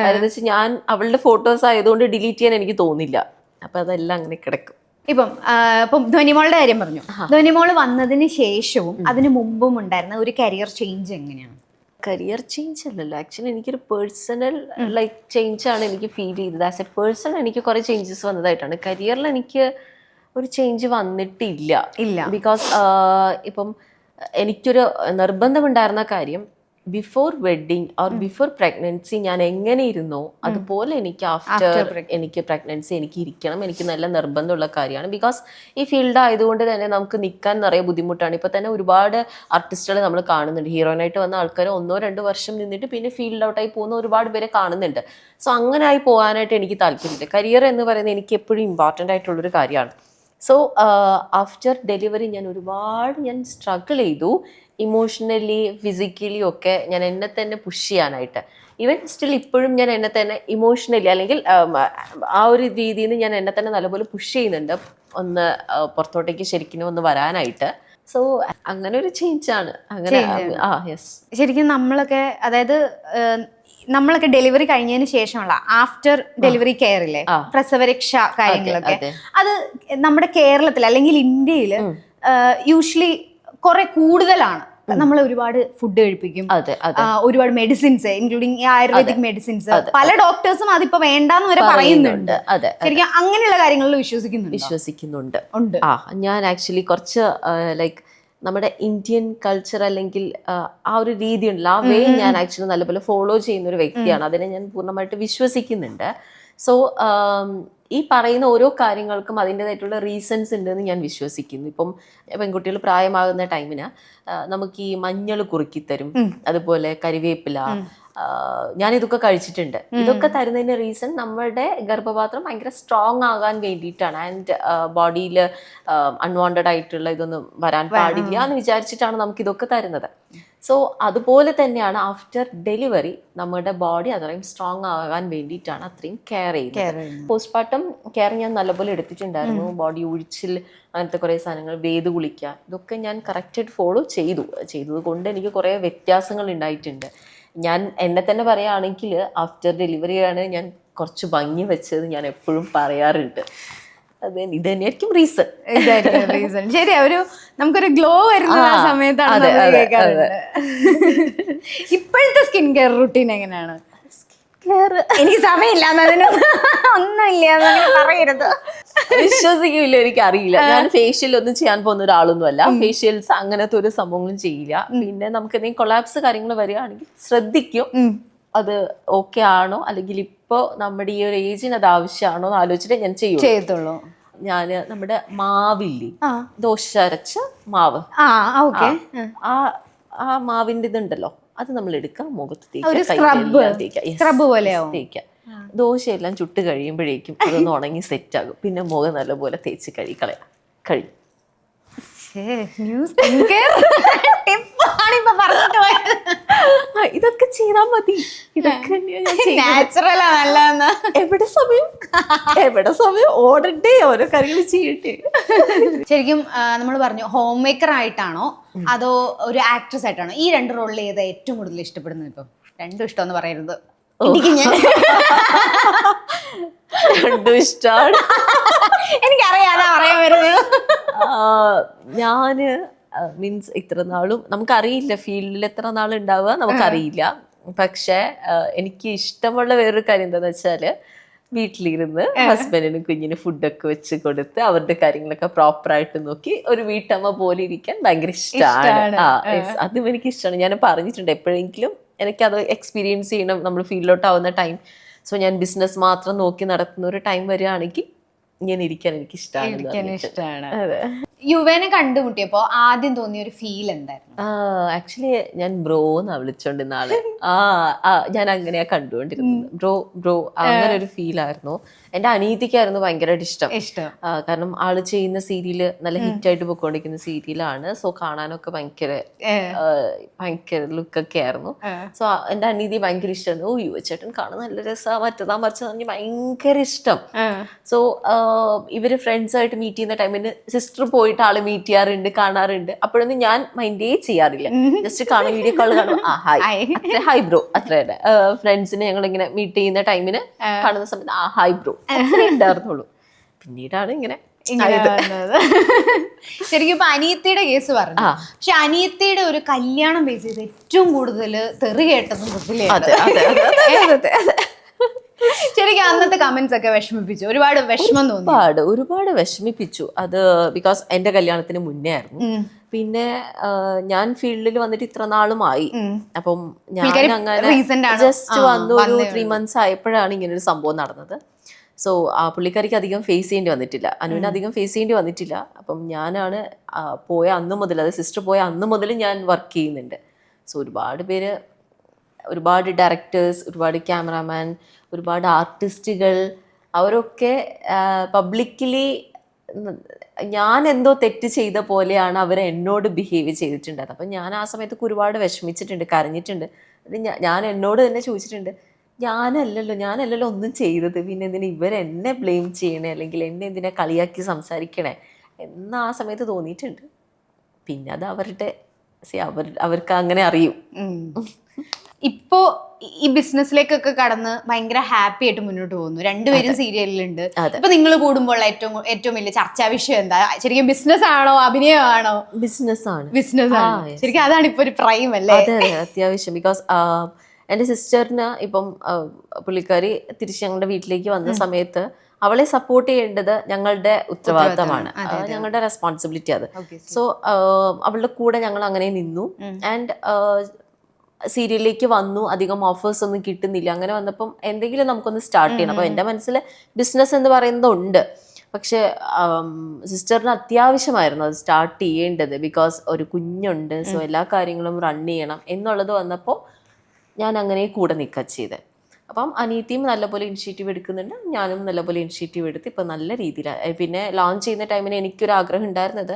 അതെന്ന് വെച്ചാൽ ഞാൻ അവളുടെ ഫോട്ടോസ് ആയതുകൊണ്ട് ഡിലീറ്റ് ചെയ്യാൻ എനിക്ക് തോന്നില്ല. അപ്പൊ അതെല്ലാം അങ്ങനെ കിടക്കും. ഇപ്പം ധ്വനിമോളുടെ കാര്യം പറഞ്ഞു. ധ്വനിമോള് വന്നതിന് ശേഷവും അതിന് മുമ്പും ഉണ്ടായിരുന്ന ഒരു കരിയർ ചേഞ്ച് എങ്ങനെയാണ്? കരിയർ ചേഞ്ച് അല്ലല്ലോ, ആക്ച്വലി എനിക്കൊരു പേഴ്സണൽ ലൈക്ക് ചേഞ്ച് ആണ് എനിക്ക് ഫീൽ ചെയ്തത്. ആസ് എ പേഴ്സൺ എനിക്ക് കുറെ ചേഞ്ചസ് വന്നതായിട്ടാണ്. കരിയറിൽ എനിക്ക് ഒരു ചേഞ്ച് വന്നിട്ടില്ല. ബിക്കോസ് ഇപ്പം എനിക്കൊരു നിർബന്ധമുണ്ടായിരുന്ന കാര്യം before wedding or before pregnancy ഞാൻ എങ്ങനെ ഇരുന്നോ അതുപോലെ എനിക്ക് ആഫ്റ്റർ എനിക്ക് പ്രഗ്നൻസി എനിക്ക് ഇരിക്കണം. എനിക്ക് നല്ല നിർബന്ധമുള്ള കാര്യമാണ്. ബിക്കോസ് ഈ ഫീൽഡ് ആയതുകൊണ്ട് തന്നെ നമുക്ക് നിൽക്കാൻ നിറയെ ബുദ്ധിമുട്ടാണ്. ഇപ്പൊ തന്നെ ഒരുപാട് ആർട്ടിസ്റ്റുകൾ നമ്മൾ കാണുന്നുണ്ട്. ഹീറോയിനായിട്ട് വന്ന ആൾക്കാർ 1-2 വർഷം നിന്നിട്ട് പിന്നെ ഫീൽഡ് ഔട്ടായി പോകുന്ന ഒരുപാട് പേരെ കാണുന്നുണ്ട്. സോ അങ്ങനെ ആയി പോകാനായിട്ട് എനിക്ക് താല്പര്യമില്ല. കരിയർ എന്ന് പറയുന്നത് എനിക്ക് എപ്പോഴും ഇമ്പോർട്ടൻ്റ് ആയിട്ടുള്ളൊരു കാര്യമാണ്. സോ ആഫ്റ്റർ ഡെലിവറി ഞാൻ സ്ട്രഗിൾ ചെയ്തു. ഇമോഷണലി ഫിസിക്കലി ഒക്കെ ഞാൻ എന്നെ തന്നെ പുഷ് ചെയ്യാനായിട്ട്. ഈവൻ സ്റ്റിൽ ഇപ്പോഴും ഞാൻ എന്നെ തന്നെ ഇമോഷണലി അല്ലെങ്കിൽ ആ ഒരു രീതിയിൽ നിന്ന് ഞാൻ എന്നെ തന്നെ നല്ലപോലെ പുഷ് ചെയ്യുന്നുണ്ട്. ഒന്ന് പുറത്തോട്ടേക്ക് ശരിക്കും ഒന്ന് വരാനായിട്ട്. സോ അങ്ങനെ ഒരു ചേഞ്ചാണ്. അങ്ങനെ യെസ്. ശരിക്കും നമ്മളൊക്കെ ഡെലിവറി കഴിഞ്ഞതിന് ശേഷമുള്ള ആഫ്റ്റർ ഡെലിവറി കെയർ ഇല്ലേ, പ്രസവരക്ഷ കാര്യങ്ങളൊക്കെ, അത് നമ്മുടെ കേരളത്തിൽ അല്ലെങ്കിൽ ഇന്ത്യയിൽ യൂഷ്വലി കുറെ കൂടുതലാണ്. നമ്മൾ ഒരുപാട് ഫുഡ് കഴിപ്പിക്കും, ഒരുപാട് മെഡിസിൻസ് ഇൻക്ലൂഡിങ് ആയുർവേദിക് മെഡിസിൻസ്. പല ഡോക്ടേഴ്സും അതിപ്പോ വേണ്ടാന്ന് വരെ പറയുന്നുണ്ട്. ശരിക്കും അങ്ങനെയുള്ള കാര്യങ്ങളിൽ വിശ്വസിക്കുന്നുണ്ട്. ഞാൻ ആക്ച്വലി കുറച്ച് ലൈക്ക് നമ്മുടെ ഇന്ത്യൻ കൾച്ചർ അല്ലെങ്കിൽ ആ ഒരു രീതി ഉണ്ടല്ലോ, ആ വേ ഞാൻ ആക്ച്വലി നല്ലപോലെ ഫോളോ ചെയ്യുന്ന ഒരു വ്യക്തിയാണ്. അതിനെ ഞാൻ പൂർണ്ണമായിട്ട് വിശ്വസിക്കുന്നുണ്ട്. സോ ഈ പറയുന്ന ഓരോ കാര്യങ്ങൾക്കും അതിൻ്റെതായിട്ടുള്ള റീസൺസ് ഉണ്ടെന്ന് ഞാൻ വിശ്വസിക്കുന്നു. ഇപ്പം പെൺകുട്ടികൾ പ്രായമാകുന്ന ടൈമിന് നമുക്ക് ഈ മഞ്ഞൾ കുറുക്കിത്തരും, അതുപോലെ കരിവേപ്പില, ഞാൻ ഇതൊക്കെ കഴിച്ചിട്ടുണ്ട്. ഇതൊക്കെ തരുന്നതിന്റെ റീസൺ നമ്മുടെ ഗർഭപാത്രം ഭയങ്കര സ്ട്രോങ് ആകാൻ വേണ്ടിയിട്ടാണ്. ആൻഡ് ബോഡിയിൽ അൺവാണ്ടഡ് ആയിട്ടുള്ള ഇതൊന്നും വരാൻ പാടില്ല എന്ന് വിചാരിച്ചിട്ടാണ് നമുക്ക് ഇതൊക്കെ തരുന്നത്. സോ അതുപോലെ തന്നെയാണ് ആഫ്റ്റർ ഡെലിവറി നമ്മുടെ ബോഡി അത്രയും സ്ട്രോങ് ആകാൻ വേണ്ടിയിട്ടാണ് അത്രയും കെയർ ചെയ്യുന്നത്. പോസ്റ്റ്മോർട്ടം കെയർ ഞാൻ നല്ലപോലെ എടുത്തിട്ടുണ്ടായിരുന്നു. ബോഡി ഒഴിച്ചിൽ അങ്ങനത്തെ കുറേ സാധനങ്ങൾ, വേദ് കുളിക്കുക, ഇതൊക്കെ ഞാൻ കറക്റ്റായിട്ട് ഫോളോ ചെയ്തത് കൊണ്ട് എനിക്ക് കുറേ വ്യത്യാസങ്ങൾ ഉണ്ടായിട്ടുണ്ട്. ഞാൻ എന്നെ തന്നെ പറയുകയാണെങ്കിൽ ആഫ്റ്റർ ഡെലിവറിയാണ് ഞാൻ കുറച്ച് ഭംഗി വെച്ചത് ഞാൻ എപ്പോഴും പറയാറുണ്ട്. ഇത് തന്നെയായിരിക്കും റീസൺ. ശരിയാ, നമുക്കൊരു ഗ്ലോ വരുന്ന സമയത്താണ് കേൾക്കാറുണ്ട്. ഇപ്പോഴത്തെ സ്കിൻ കെയർ റുട്ടീൻ എങ്ങനെയാണ്? എനിക്ക് സമയമില്ല ഒന്നുമില്ല പറയരുത്. വിശ്വസിക്കില്ല, എനിക്ക് അറിയില്ല. ഞാൻ ഫേഷ്യൽ ഒന്നും ചെയ്യാൻ പോകുന്ന ഒരാളൊന്നും അല്ല. ഫേഷ്യൽസ് അങ്ങനത്തെ ഒരു സംഭവങ്ങളും ചെയ്യില്ല. പിന്നെ നമുക്ക് എന്തെങ്കിലും കൊളാപ്സ് കാര്യങ്ങൾ വരികയാണെങ്കിൽ ശ്രദ്ധിക്കും അത് ഓക്കെ ആണോ, അല്ലെങ്കിൽ ഇപ്പോ നമ്മുടെ ഈ ഒരു ഏജിന് അത് ആവശ്യമാണോ എന്ന് ആലോചിച്ചിട്ട് ഞാൻ ചെയ്യത്തുള്ളൂ. ഞാന് നമ്മുടെ മാവില്ലേ, ദോശ അരച്ച മാവ്, ആ മാവിന്റെ ഇതുണ്ടല്ലോ, അത് നമ്മൾ എടുക്കാം, മുഖത്ത് തേക്കാം. ദോശയെല്ലാം ചുട്ട് കഴിയുമ്പോഴേക്കും അതൊന്ന് ഉണങ്ങി സെറ്റ് ആകും. പിന്നെ മുഖം നല്ലപോലെ തേച്ച് കഴിയും. ഞാനിപ്പോ പറഞ്ഞിട്ട് പോയത് ഇതൊക്കെ ചെയ്താൽ മതി, ഇതൊക്കെ തന്നെയാ ഞാൻ ചെയ്യുന്നത്. നാച്ചുറലാ നല്ലതെന്ന്. എവിടെ സമയം ഓടണ്ടേ, ഓരോ കാര്യങ്ങൾ ചെയ്യട്ടെ. ശരിക്കും നമ്മൾ പറഞ്ഞു ഹോം മേക്കർ ആയിട്ടാണോ അതോ ഒരു ആക്ട്രസ് ആയിട്ടാണോ? ഈ രണ്ട് റോളിൽ ഏതാ ഏറ്റവും കൂടുതൽ ഇഷ്ടപ്പെടുന്നത്? ഇപ്പം രണ്ടും ഇഷ്ടമെന്ന് പറയരുത്. രണ്ടും ഇഷ്ടമാണ്. എനിക്കറിയാതാ പറയാൻ വരുന്നത്. ഞാന് മീൻസ് ഇത്ര നാളും നമുക്കറിയില്ല, ഫീൽഡിൽ എത്ര നാൾ ഉണ്ടാവുക നമുക്കറിയില്ല. പക്ഷെ എനിക്ക് ഇഷ്ടമുള്ള വേറൊരു കാര്യം എന്താന്ന് വെച്ചാല് വീട്ടിലിരുന്ന് ഹസ്ബൻഡിനും കുഞ്ഞിന് ഫുഡൊക്കെ വെച്ച് കൊടുത്ത് അവരുടെ കാര്യങ്ങളൊക്കെ പ്രോപ്പറായിട്ട് നോക്കി ഒരു വീട്ടമ്മ പോലെ ഇരിക്കാൻ ഭയങ്കര ഇഷ്ടമാണ്. അതും എനിക്ക് ഇഷ്ടമാണ്. ഞാൻ പറഞ്ഞിട്ടുണ്ട് എപ്പോഴെങ്കിലും എനിക്കത് എക്സ്പീരിയൻസ് ചെയ്യണം നമ്മൾ ഫീൽഡിലോട്ട് ആവുന്ന ടൈം. സോ ഞാൻ ബിസിനസ് മാത്രം നോക്കി നടത്തുന്ന ഒരു ടൈം വരികയാണെങ്കിൽ ഇങ്ങനെ ഇരിക്കാൻ എനിക്ക് ഇഷ്ടമാണ്. അതെ. യുവനെ കണ്ടുമുട്ടിയപ്പോ ആദ്യം തോന്നിയ ഒരു ഫീൽ എന്തായിരുന്നു? ആക്ച്വലി ഞാൻ ബ്രോ എന്നാ വിളിച്ചോണ്ടിരുന്ന ആള്. ഞാൻ അങ്ങനെയാ കണ്ടുകൊണ്ടിരുന്നത്. ബ്രോ അങ്ങനെ ഒരു ഫീൽ ആയിരുന്നു. എന്റെ അനീതിക്കായിരുന്നു ഭയങ്കരമായിട്ട് ഇഷ്ടം. കാരണം ആള് ചെയ്യുന്ന സീരിയല് നല്ല ഹിറ്റായിട്ട് പോയിക്കൊണ്ടിരിക്കുന്ന സീരിയലാണ്. സോ കാണാനൊക്കെ ഭയങ്കര ലുക്കൊക്കെ ആയിരുന്നു. സോ എന്റെ അനീതി ഭയങ്കര ഇഷ്ടമായിരുന്നു. ഓ യുവചേട്ടൻ കാണാൻ നല്ല രസമാണ്, മറ്റതാ മറിച്ചതാ, എനിക്ക് ഭയങ്കര ഇഷ്ടം. സോ ഇവര് ഫ്രണ്ട്സായിട്ട് മീറ്റ് ചെയ്യുന്ന ടൈമിന് സിസ്റ്റർ പോയിട്ട് ആള് മീറ്റ് ചെയ്യാറുണ്ട്, കാണാറുണ്ട്. അപ്പോഴൊന്നും ഞാൻ മൈൻഡേ ചെയ്യാറില്ല. ജസ്റ്റ് കാണും, വീഡിയോ കോൾ കാണും, ഹായ് ബ്രോ അത്ര. ഫ്രണ്ട്സിനെ ഞങ്ങൾ ഇങ്ങനെ മീറ്റ് ചെയ്യുന്ന ടൈമിന് കാണുന്ന സമയത്ത് ഹായ് ബ്രോ ഉണ്ടായിരുന്നുള്ളൂ. പിന്നീടാണ് ഇങ്ങനെ ശരിക്കും ഇപ്പൊ അനിയത്തിയുടെ കേസ് പറഞ്ഞു. പക്ഷെ അനിയത്തിയുടെ ഒരു കല്യാണം ബേസ് ചെയ്ത് ഏറ്റവും കൂടുതൽ തെറി കേട്ടതും ശരിക്കും അന്നത്തെ കമന്റ്സ് ഒക്കെ വിഷമിപ്പിച്ചു, ഒരുപാട് വിഷമം തോന്നി. ഒരുപാട് വിഷമിപ്പിച്ചു. അത് ബിക്കോസ് എന്റെ കല്യാണത്തിന് മുന്നേ ആയിരുന്നു. പിന്നെ ഞാൻ ഫീൽഡിൽ വന്നിട്ട് ഇത്ര നാളുമായി. അപ്പം ഞാൻ അങ്ങനെ ജസ്റ്റ് വന്നു ഒരു 3 months ആയപ്പോഴാണ് ഇങ്ങനെ ഒരു സംഭവം നടന്നത്. സോ ആ പുള്ളിക്കാരിക്ക് അധികം ഫേസ് ചെയ്യേണ്ടി വന്നിട്ടില്ല, അനുവിന് അധികം ഫേസ് ചെയ്യേണ്ടി വന്നിട്ടില്ല. അപ്പം ഞാനാണ് പോയ അന്ന് മുതൽ, അത് സിസ്റ്റർ പോയ അന്ന് മുതൽ ഞാൻ വർക്ക് ചെയ്യുന്നുണ്ട്. സോ ഒരുപാട് പേര്, ഒരുപാട് ഡയറക്ടേഴ്സ്, ഒരുപാട് ക്യാമറാമാൻ, ഒരുപാട് ആർട്ടിസ്റ്റുകൾ, അവരൊക്കെ പബ്ലിക്കലി ഞാൻ എന്തോ തെറ്റ് ചെയ്ത പോലെയാണ് അവർ എന്നോട് ബിഹേവ് ചെയ്തിട്ടുണ്ടായത്. അപ്പം ഞാൻ ആ സമയത്തൊക്കെ ഒരുപാട് വിഷമിച്ചിട്ടുണ്ട്, കരഞ്ഞിട്ടുണ്ട്. അത് ഞാൻ എന്നോട് തന്നെ ചോദിച്ചിട്ടുണ്ട്, ഞാനല്ലല്ലോ ഒന്നും ചെയ്തത്, പിന്നെ എന്തിനാ ഇവരെന്നെ ബ്ലെയിം ചെയ്യണേ, അല്ലെങ്കിൽ എന്നെ എന്തിനാ കളിയാക്കി സംസാരിക്കണേ എന്ന് ആ സമയത്ത് തോന്നിയിട്ടുണ്ട്. പിന്നെ അത് അവർക്ക് അങ്ങനെ അറിയും. ഇപ്പോ ഈ ബിസിനസ്സിലേക്കൊക്കെ കടന്ന് ഭയങ്കര ഹാപ്പി ആയിട്ട് മുന്നോട്ട് പോകുന്നു. രണ്ടുപേരും സീരിയലിലുണ്ട്. ഇപ്പൊ നിങ്ങൾ കൂടുമ്പോൾ ഏറ്റവും വലിയ ചർച്ചാ വിഷയം എന്താ? ശരിക്കും ബിസിനസ് ആണോ അഭിനയമാണോ? ബിസിനസ് ആണ്. ശരിക്കും അതാണ് ഇപ്പൊ ഒരു പ്രൈം അല്ലേ? അതെ, അത്യാവശ്യം. ബിക്കോസ് എൻ്റെ സിസ്റ്ററിന് ഇപ്പം പുള്ളിക്കാരി തിരിച്ച് ഞങ്ങളുടെ വീട്ടിലേക്ക് വന്ന സമയത്ത് അവളെ സപ്പോർട്ട് ചെയ്യേണ്ടത് ഞങ്ങളുടെ ഉത്തരവാദിത്തമാണ്, ഞങ്ങളുടെ റെസ്പോൺസിബിലിറ്റി അത്. സോ അവളുടെ കൂടെ ഞങ്ങൾ അങ്ങനെ നിന്നു. ആൻഡ് സീരിയലിലേക്ക് വന്നു, അധികം ഓഫേഴ്സ് ഒന്നും കിട്ടുന്നില്ല. അങ്ങനെ വന്നപ്പം എന്തെങ്കിലും നമുക്കൊന്ന് സ്റ്റാർട്ട് ചെയ്യണം. അപ്പോൾ എൻ്റെ മനസ്സിൽ ബിസിനസ് എന്ന് പറയുന്നതുണ്ട്. പക്ഷെ സിസ്റ്ററിന് അത്യാവശ്യമായിരുന്നു അത് സ്റ്റാർട്ട് ചെയ്യേണ്ടത്. ബിക്കോസ് ഒരു കുഞ്ഞുണ്ട്, സോ എല്ലാ കാര്യങ്ങളും റൺ ചെയ്യണം എന്നുള്ളത് വന്നപ്പോൾ ഞാൻ അങ്ങനെ കൂടെ നിൽക്കുക ചെയ്തത്. അപ്പം അനീതിയും നല്ലപോലെ ഇനിഷ്യേറ്റീവ് എടുക്കുന്നുണ്ട്, ഞാനും നല്ലപോലെ ഇനിഷ്യേറ്റീവ് എടുത്ത് ഇപ്പം നല്ല രീതിയിലാണ്. പിന്നെ ലോഞ്ച് ചെയ്യുന്ന ടൈമിന് എനിക്കൊരു ആഗ്രഹം ഉണ്ടായിരുന്നത്,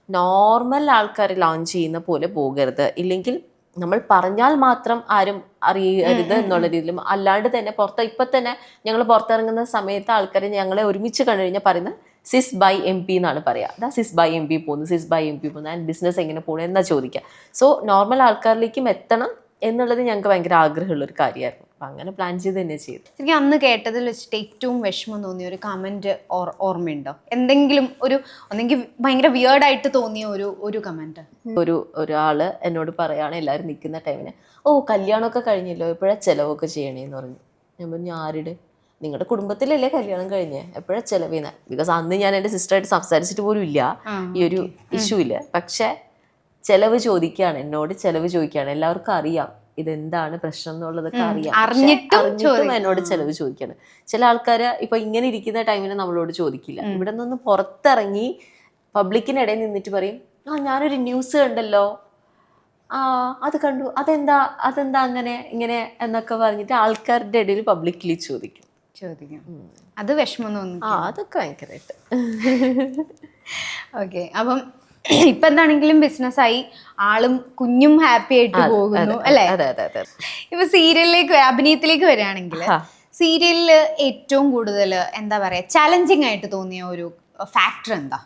നോർമൽ ആൾക്കാർ ലോഞ്ച് ചെയ്യുന്ന പോലെ പോകരുത്, ഇല്ലെങ്കിൽ നമ്മൾ പറഞ്ഞാൽ മാത്രം ആരും അറിയരുത് എന്നുള്ള രീതിയിലും, അല്ലാണ്ട് തന്നെ ഇപ്പം തന്നെ ഞങ്ങൾ പുറത്തിറങ്ങുന്ന സമയത്ത് ആൾക്കാർ ഞങ്ങളെ ഒരുമിച്ച് കണ്ടു കഴിഞ്ഞാൽ പറയുന്നത് സിസ് ബൈ MP എന്നാണ് പറയുക. അതാ സിസ് ബൈ MP പോകുന്നു, സിസ് ബൈ MP പോകുന്നു, ആൻഡ് ബിസിനസ് എങ്ങനെ പോകണം എന്നാ ചോദിക്കുക. സോ നോർമൽ ആൾക്കാരിലേക്കും എത്തണം എന്നുള്ളത് ഞങ്ങൾക്ക് ഭയങ്കര ആഗ്രഹമുള്ളൊരു കാര്യമായിരുന്നു. അപ്പം അങ്ങനെ പ്ലാൻ ചെയ്ത് തന്നെ ചെയ്തു. ശരിക്കും അന്ന് കേട്ടതിൽ വെച്ചിട്ട് ഏറ്റവും വിഷമം തോന്നിയ ഒരു കമന്റ് ഓർമ്മയുണ്ടോ? എന്തെങ്കിലും ഒന്നെങ്കിൽ ഭയങ്കര വിയേർഡായിട്ട് തോന്നിയ ഒരു കമന്റ്? ഒരാള് എന്നോട് പറയാണ് എല്ലാവരും നിൽക്കുന്ന ടൈമിന്, കല്യാണമൊക്കെ കഴിഞ്ഞല്ലോ, എപ്പോഴാ ചിലവൊക്കെ ചെയ്യണേന്ന് പറഞ്ഞു. ഞാൻ പറഞ്ഞു, ആരുടെ? നിങ്ങളുടെ കുടുംബത്തിലല്ലേ കല്യാണം കഴിഞ്ഞേ, എപ്പോഴാ ചിലവേന്ന്? ബിക്കോസ് അന്ന് ഞാൻ എൻ്റെ സിസ്റ്ററായിട്ട് സംസാരിച്ചിട്ട് പോലും ഇല്ല, ഈ ഒരു ഇഷ്യൂ ഇല്ല. പക്ഷെ ചെലവ് ചോദിക്കുകയാണ്, എന്നോട് ചെലവ് ചോദിക്കുകയാണ്. എല്ലാവർക്കും അറിയാം ഇതെന്താണ് പ്രശ്നം എന്നുള്ളതൊക്കെ അറിയാം, അറിഞ്ഞിട്ടും എന്നോട് ചെലവ് ചോദിക്കാണ്. ചില ആൾക്കാര് ഇപ്പൊ ഇങ്ങനെ ഇരിക്കുന്ന ടൈമിന് നമ്മളോട് ചോദിക്കില്ല. ഇവിടെ നിന്ന് പുറത്തിറങ്ങി പബ്ലിക്കിനിടയിൽ നിന്നിട്ട് പറയും, ഞാനൊരു ന്യൂസ് കണ്ടല്ലോ, അത് കണ്ടു, അതെന്താ അങ്ങനെ ഇങ്ങനെ എന്നൊക്കെ പറഞ്ഞിട്ട് ആൾക്കാരുടെ ഇടയിൽ പബ്ലിക്കലി ചോദിക്കും. അത് വിഷമം തോന്നുന്നു. അതൊക്കെ ഭയങ്കരമായിട്ട്. ഓക്കെ. അപ്പം ഇപ്പൊ എന്താണെങ്കിലും ബിസിനസ്സായി ആളും കുഞ്ഞും ഹാപ്പി ആയിട്ട് പോകുന്നു അല്ലെ? അതെ അതെ അതെ. ഇപ്പൊ സീരിയലിലേക്ക് അഭിനയത്തിലേക്ക് വരികയാണെങ്കിൽ സീരിയലില് ഏറ്റവും കൂടുതൽ എന്താ പറയാ ചലഞ്ചിങ് ആയിട്ട് തോന്നിയ ഒരു ഫാക്ടർ എന്താ?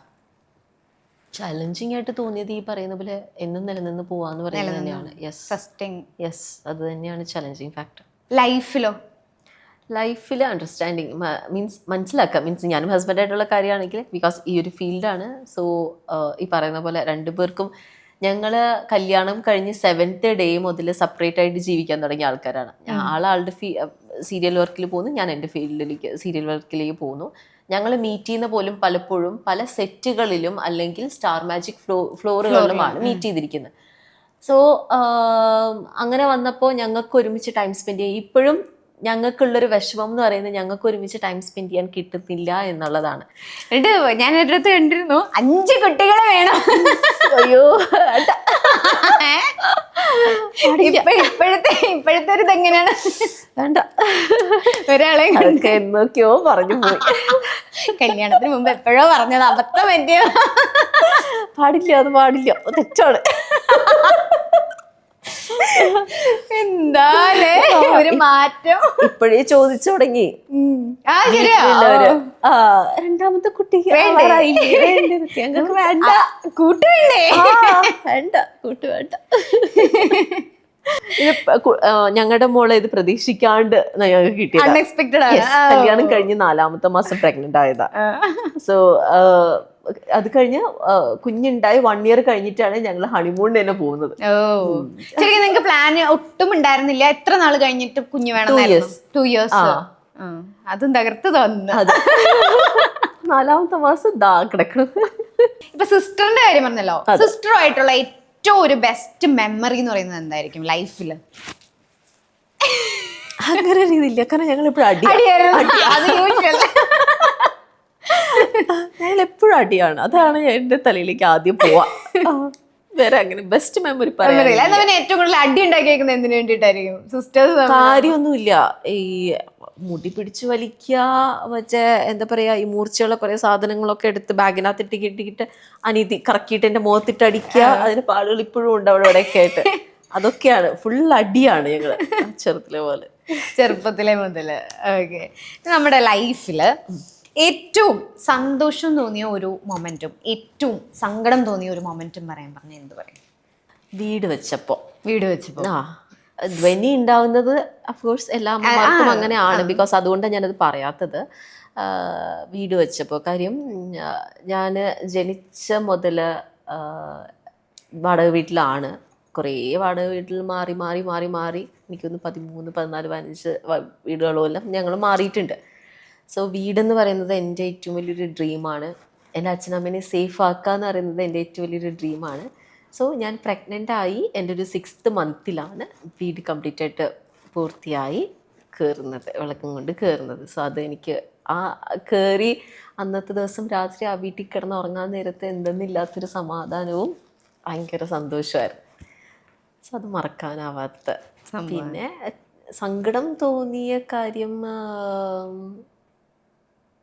ചലഞ്ചിങ് ആയിട്ട് തോന്നിയത് ഈ പറയുന്ന പോലെ എന്നും നിലനിന്ന് പോവാന്ന് പറയുന്നത് തന്നെയാണ്. യെസ്, അത് തന്നെയാണ് ചലഞ്ചിങ് ഫാക്ടർ. ലൈഫിൽ അണ്ടർസ്റ്റാൻഡിങ് മീൻസ് മനസ്സിലാക്കുക, മീൻസ് ഞാനും ഹസ്ബൻഡായിട്ടുള്ള കാര്യമാണെങ്കിൽ ബിക്കോസ് ഈ ഒരു ഫീൽഡാണ്. സോ ഈ പറയുന്ന പോലെ രണ്ടുപേർക്കും ഞങ്ങൾ കല്യാണം കഴിഞ്ഞ് 7th ഡേ മുതൽ സെപ്പറേറ്റ് ആയിട്ട് ജീവിക്കാൻ തുടങ്ങിയ ആൾക്കാരാണ്. ആളുടെ സീരിയൽ വർക്കിൽ പോകുന്നു, ഞാൻ എൻ്റെ ഫീൽഡിലേക്ക് സീരിയൽ വർക്കിലേക്ക് പോകുന്നു. ഞങ്ങൾ മീറ്റ് ചെയ്യുന്ന പോലും പലപ്പോഴും പല സെറ്റുകളിലും അല്ലെങ്കിൽ സ്റ്റാർ മാജിക് ഫ്ലോറുകളിലുമാണ് മീറ്റ് ചെയ്തിരിക്കുന്നത്. സോ അങ്ങനെ വന്നപ്പോൾ ഞങ്ങൾക്ക് ഒരുമിച്ച് ടൈം സ്പെൻഡ് ചെയ്യാം. ഇപ്പോഴും ഞങ്ങൾക്കുള്ളൊരു വിഷമം എന്ന് പറയുന്നത് ഞങ്ങൾക്ക് ഒരുമിച്ച് ടൈം സ്പെൻഡ് ചെയ്യാൻ കിട്ടുന്നില്ല എന്നുള്ളതാണ്. ഞാൻ എൻ്റെ അടുത്ത് കണ്ടിരുന്നു 5 കുട്ടികളെ വേണം. അയ്യോ ഇപ്പോഴത്തെ ഒരു ഇതെങ്ങനെയാണ്? വേണ്ട, ഒരാളെ എന്നൊക്കെയോ പറഞ്ഞു പോയി. കല്യാണത്തിന് മുമ്പ് എപ്പോഴോ പറഞ്ഞത് അബദ്ധം പറ്റിയോ? പാടില്ല, അത് പാടില്ല, തെറ്റാണ്. എന്താലേ ഒരു മാറ്റം ഇപ്പോഴേ ചോദിച്ചു തുടങ്ങി. രണ്ടാമത്തെ കുട്ടിക്ക് വേണ്ട കൂട്ട് വേണ്ടേ? വേണ്ട, കൂട്ട് വേണ്ട. ഞങ്ങളുടെ മോളെ ഇത് പ്രതീക്ഷിക്കാണ്ട് ഞങ്ങൾക്ക് കിട്ടിയത്. അൺഎക്സ്പെക്ടഡ്. കല്യാണം കഴിഞ്ഞ് 4ാമത്തെ മാസം പ്രഗ്നന്റ് ആയതാ. സോ അത് കഴിഞ്ഞ് കുഞ്ഞുണ്ടായി 1 year കഴിഞ്ഞിട്ടാണ് ഞങ്ങൾ ഹണിമൂണിന് തന്നെ പോകുന്നത്. ശരിക്കും നിങ്ങൾക്ക് പ്ലാൻ ഒട്ടും ഉണ്ടായിരുന്നില്ല? എത്ര നാൾ കഴിഞ്ഞിട്ട് കുഞ്ഞു വേണം? 2 years. അതും തകർത്ത് തോന്നുന്നു. 4ാമത്തെ മാസം ദാ കിടക്കണം. ഇപ്പൊ സിസ്റ്ററിന്റെ കാര്യം പറഞ്ഞല്ലോ, സിസ്റ്ററുമായിട്ടുള്ള ഏറ്റവും ഒരു ബെസ്റ്റ് മെമ്മറി എന്ന് പറയുന്നത് എന്തായിരിക്കും ലൈഫില്? അങ്ങനെ രീതിയില്ല, കാരണം ഞങ്ങൾ എപ്പോഴും ഞങ്ങൾ എപ്പോഴും അടിയാണ്. അതാണ് എന്റെ തലയിലേക്ക് ആദ്യം പോവാ. വേറെ അങ്ങനെ ബെസ്റ്റ് മെമ്മറി പറയാം. ഏറ്റവും കൂടുതൽ അടി ഉണ്ടാക്കിയേക്കുന്നത് എന്തിനു വേണ്ടിയിട്ടായിരിക്കും? സിസ്റ്റേഴ്സ് കാര്യമൊന്നുമില്ല, ഈ മുടി പിടിച്ചു വലിക്കുക, മറ്റേ എന്താ പറയാ, ഈ മൂർച്ചയുള്ള കുറെ സാധനങ്ങളൊക്കെ എടുത്ത് ബാഗിനകത്ത് ഇട്ടിട്ട് അനീതി കറക്കിയിട്ട് എന്റെ മുഖത്തിട്ട് അടിക്കുക. അതിന് പാടുകൾ ഇപ്പോഴും ഉണ്ട് അവിടെ ഇവിടെയൊക്കെ ആയിട്ട്. അതൊക്കെയാണ്, ഫുൾ അടിയാണ് ഞങ്ങള് ചെറുപ്പത്തിലെ മുതല്. ഓക്കെ, നമ്മുടെ ലൈഫില് ഏറ്റവും സന്തോഷം തോന്നിയ ഒരു മൊമെന്റും ഏറ്റവും സങ്കടം തോന്നിയ ഒരു മൊമെന്റും പറയാൻ പറഞ്ഞ എന്ത് പറയും? വീട് വെച്ചപ്പോ ധ്വനി ഉണ്ടാവുന്നത് അഫ്കോഴ്സ് എല്ലാ അമ്മമാർക്കും അങ്ങനെയാണ്. ബിക്കോസ് അതുകൊണ്ടാണ് ഞാനത് പറയാത്തത്. വീട് വെച്ചപ്പോൾ കാര്യം ഞാൻ ജനിച്ച മുതൽ വാടക വീട്ടിലാണ്. കുറേ വാടക വീട്ടിൽ മാറി മാറി മാറി മാറി എനിക്കൊന്ന് 13, 14, 15 വീടുകളെല്ലാം ഞങ്ങൾ മാറിയിട്ടുണ്ട്. സോ വീടെന്ന് പറയുന്നത് എൻ്റെ ഏറ്റവും വലിയൊരു ഡ്രീമാണ്. എൻ്റെ അച്ഛനമ്മേനെ സേഫ് ആക്കുക എന്ന് പറയുന്നത് എൻ്റെ ഏറ്റവും വലിയൊരു ഡ്രീമാണ്. സോ ഞാൻ പ്രഗ്നൻ്റ് ആയി എൻ്റെ ഒരു 6th monthലാണ് വീട് കംപ്ലീറ്റ് ആയിട്ട് പൂർത്തിയായി കയറുന്നത്, വിളക്കം കൊണ്ട് കയറുന്നത്. സോ അതെനിക്ക് ആ കയറി അന്നത്തെ ദിവസം രാത്രി ആ വീട്ടിൽ കിടന്ന് ഉറങ്ങാൻ നേരത്തെ എന്തെന്നില്ലാത്തൊരു സമാധാനവും ഭയങ്കര സന്തോഷമായിരുന്നു. സോ അത് മറക്കാനാവാത്ത. പിന്നെ സങ്കടം തോന്നിയ കാര്യം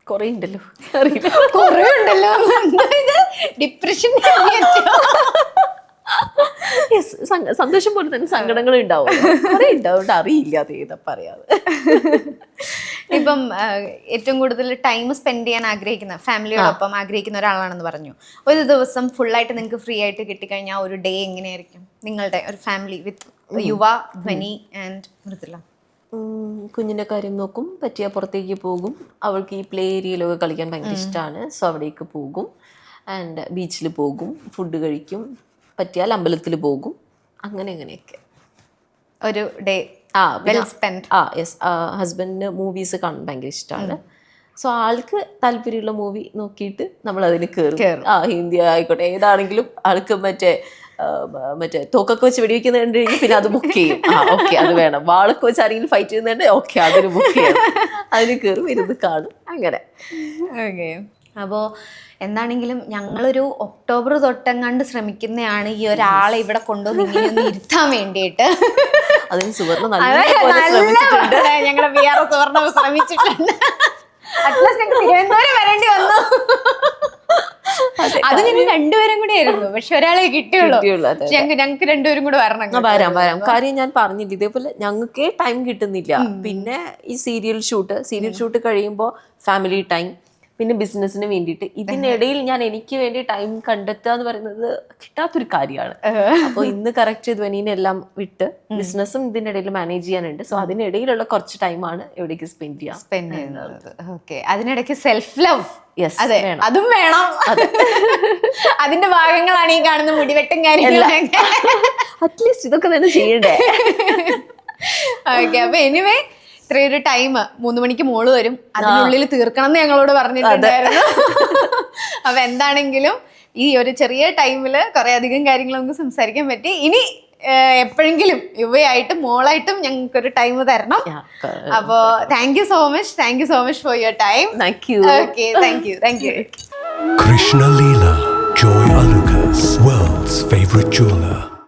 കുറേ ഉണ്ടല്ലോ, അറിയില്ല, കുറേ ഉണ്ടല്ലോ. ഡിപ്രഷൻ. സന്തോഷം പോലെ തന്നെ സങ്കടങ്ങൾ ഉണ്ടാവും, കുറേ ഉണ്ടാവും, അറിയില്ല അത് ഏതാ പറയാതെ. ഇപ്പം ഏറ്റവും കൂടുതൽ ടൈം സ്പെൻഡ് ചെയ്യാൻ ആഗ്രഹിക്കുന്ന, ഫാമിലിയോടൊപ്പം ആഗ്രഹിക്കുന്ന ഒരാളാണെന്ന് പറഞ്ഞു. ഒരു ദിവസം ഫുള്ളായിട്ട് നിങ്ങൾക്ക് ഫ്രീ ആയിട്ട് കിട്ടിക്കഴിഞ്ഞാൽ ഒരു ഡേ എങ്ങനെയായിരിക്കും നിങ്ങളുടെ ഒരു ഫാമിലി വിത്ത് യുവ, ധ്വനി ആൻഡ് മൃദുല? കുഞ്ഞിൻ്റെ കാര്യം നോക്കും, പറ്റിയ പുറത്തേക്ക് പോകും. അവൾക്ക് ഈ പ്ലേ ഏരിയയിലൊക്കെ കളിക്കാൻ ഭയങ്കര ഇഷ്ടമാണ്. സോ അവിടേക്ക് പോകും. ആൻഡ് ബീച്ചിൽ പോകും, ഫുഡ് കഴിക്കും, പറ്റിയാൽ അമ്പലത്തിൽ പോകും. അങ്ങനെയൊക്കെ ഒരു ഡേ വെൽ സ്പെൻഡ്. യെസ്. ഹസ്ബൻഡിന് മൂവീസ് കാണാൻ ഭയങ്കര ഇഷ്ടമാണ്. സോ ആൾക്ക് താല്പര്യമുള്ള മൂവി നോക്കിയിട്ട് നമ്മൾ അതിന് കയറും. ഹിന്ദി ആയിക്കോട്ടെ, ഏതാണെങ്കിലും ആൾക്ക് മറ്റേ തോക്കൊക്കെ വെച്ച് വെടിവെക്കുന്ന കണ്ടു കഴിഞ്ഞാൽ പിന്നെ അത് ബുക്ക് ചെയ്യും. ഓക്കെ അത് വേണം. വാളൊക്കെ വെച്ച് ആരെങ്കിലും ഫൈറ്റ് ചെയ്യുന്നുണ്ട്, ഓക്കെ അതിന് ബുക്ക് ചെയ്യണം. അതിന് കയറും, ഇരുന്ന് കാണും, അങ്ങനെ. ഓക്കെ, അപ്പോൾ എന്താണെങ്കിലും ഞങ്ങളൊരു ഒക്ടോബർ തൊട്ടെങ്ങാണ്ട് ശ്രമിക്കുന്നതാണ് ഈ ഒരാളെ ഇവിടെ കൊണ്ടുവന്ന് ഇങ്ങനെ ഇരുത്താൻ വേണ്ടിയിട്ട്. അതിന് സുവർണ്ണ ഞങ്ങളുടെ വേറെ സുവർണ്ണ ശ്രമിച്ചിട്ടുണ്ട്. അറ്റ്ലീസ്റ്റ് ഞങ്ങൾ തിരുവനന്തപുരം വരേണ്ടി വന്നു. അത് ഞങ്ങൾ രണ്ടുപേരും കൂടെ ആയിരുന്നു, പക്ഷെ ഒരാളെ കിട്ടിയുള്ളൂ. അതെ. ഞങ്ങൾക്ക് രണ്ടുപേരും കൂടെ വരണം. വരാം. കാര്യം ഞാൻ പറഞ്ഞില്ല, ഇതേപോലെ ഞങ്ങൾക്കേ ടൈം കിട്ടുന്നില്ല. പിന്നെ ഈ സീരിയൽ ഷൂട്ട് കഴിയുമ്പോൾ ഫാമിലി ടൈം, പിന്നെ ബിസിനസ്സിന് വേണ്ടിയിട്ട്. ഇതിനിടയിൽ ഞാൻ എനിക്ക് വേണ്ടി ടൈം കണ്ടെത്തുക എന്ന് പറയുന്നത് കിട്ടാത്തൊരു കാര്യമാണ്. അപ്പോൾ ഇന്ന് കറക്റ്റ് ധ്വനീനെല്ലാം വിട്ട് ബിസിനസ്സും ഇതിനിടയിൽ മാനേജ് ചെയ്യാനുണ്ട്. സോ അതിനിടയിലുള്ള കുറച്ച് ടൈമാണ് എവിടേക്ക് സ്പെൻഡ് ചെയ്യുന്നത്. ഓക്കെ, അതിനിടയ്ക്ക് സെൽഫ് ലവ്. അതെ, അതും വേണം. അതിന്റെ ഭാഗങ്ങളാണ് ഈ കാണുന്ന മുടിവെട്ടും കാര്യങ്ങളൊക്കെ. അറ്റ്ലീസ്റ്റ് ഇതൊക്കെ തന്നെ ചെയ്യണ്ടേ. ഓക്കെ, അപ്പൊ എനിവേ ഇത്രയൊരു ടൈം 3 മണിക്ക് മോള് വരും, അതിനുള്ളിൽ തീർക്കണം എന്ന് ഞങ്ങളോട് പറഞ്ഞിട്ടുണ്ടായിരുന്നു. അപ്പൊ എന്താണെങ്കിലും ഈ ഒരു ചെറിയ ടൈമില് കുറെ അധികം കാര്യങ്ങൾ നമുക്ക് സംസാരിക്കാൻ പറ്റി. ഇനി എപ്പോഴെങ്കിലും യുവയായിട്ടും മോളായിട്ടും ഞങ്ങൾക്കൊരു ടൈം തരണം. അപ്പോ thank you so much for your time. Okay, thank you. Krishna Leela, Joy Alucas, world's favorite jeweler.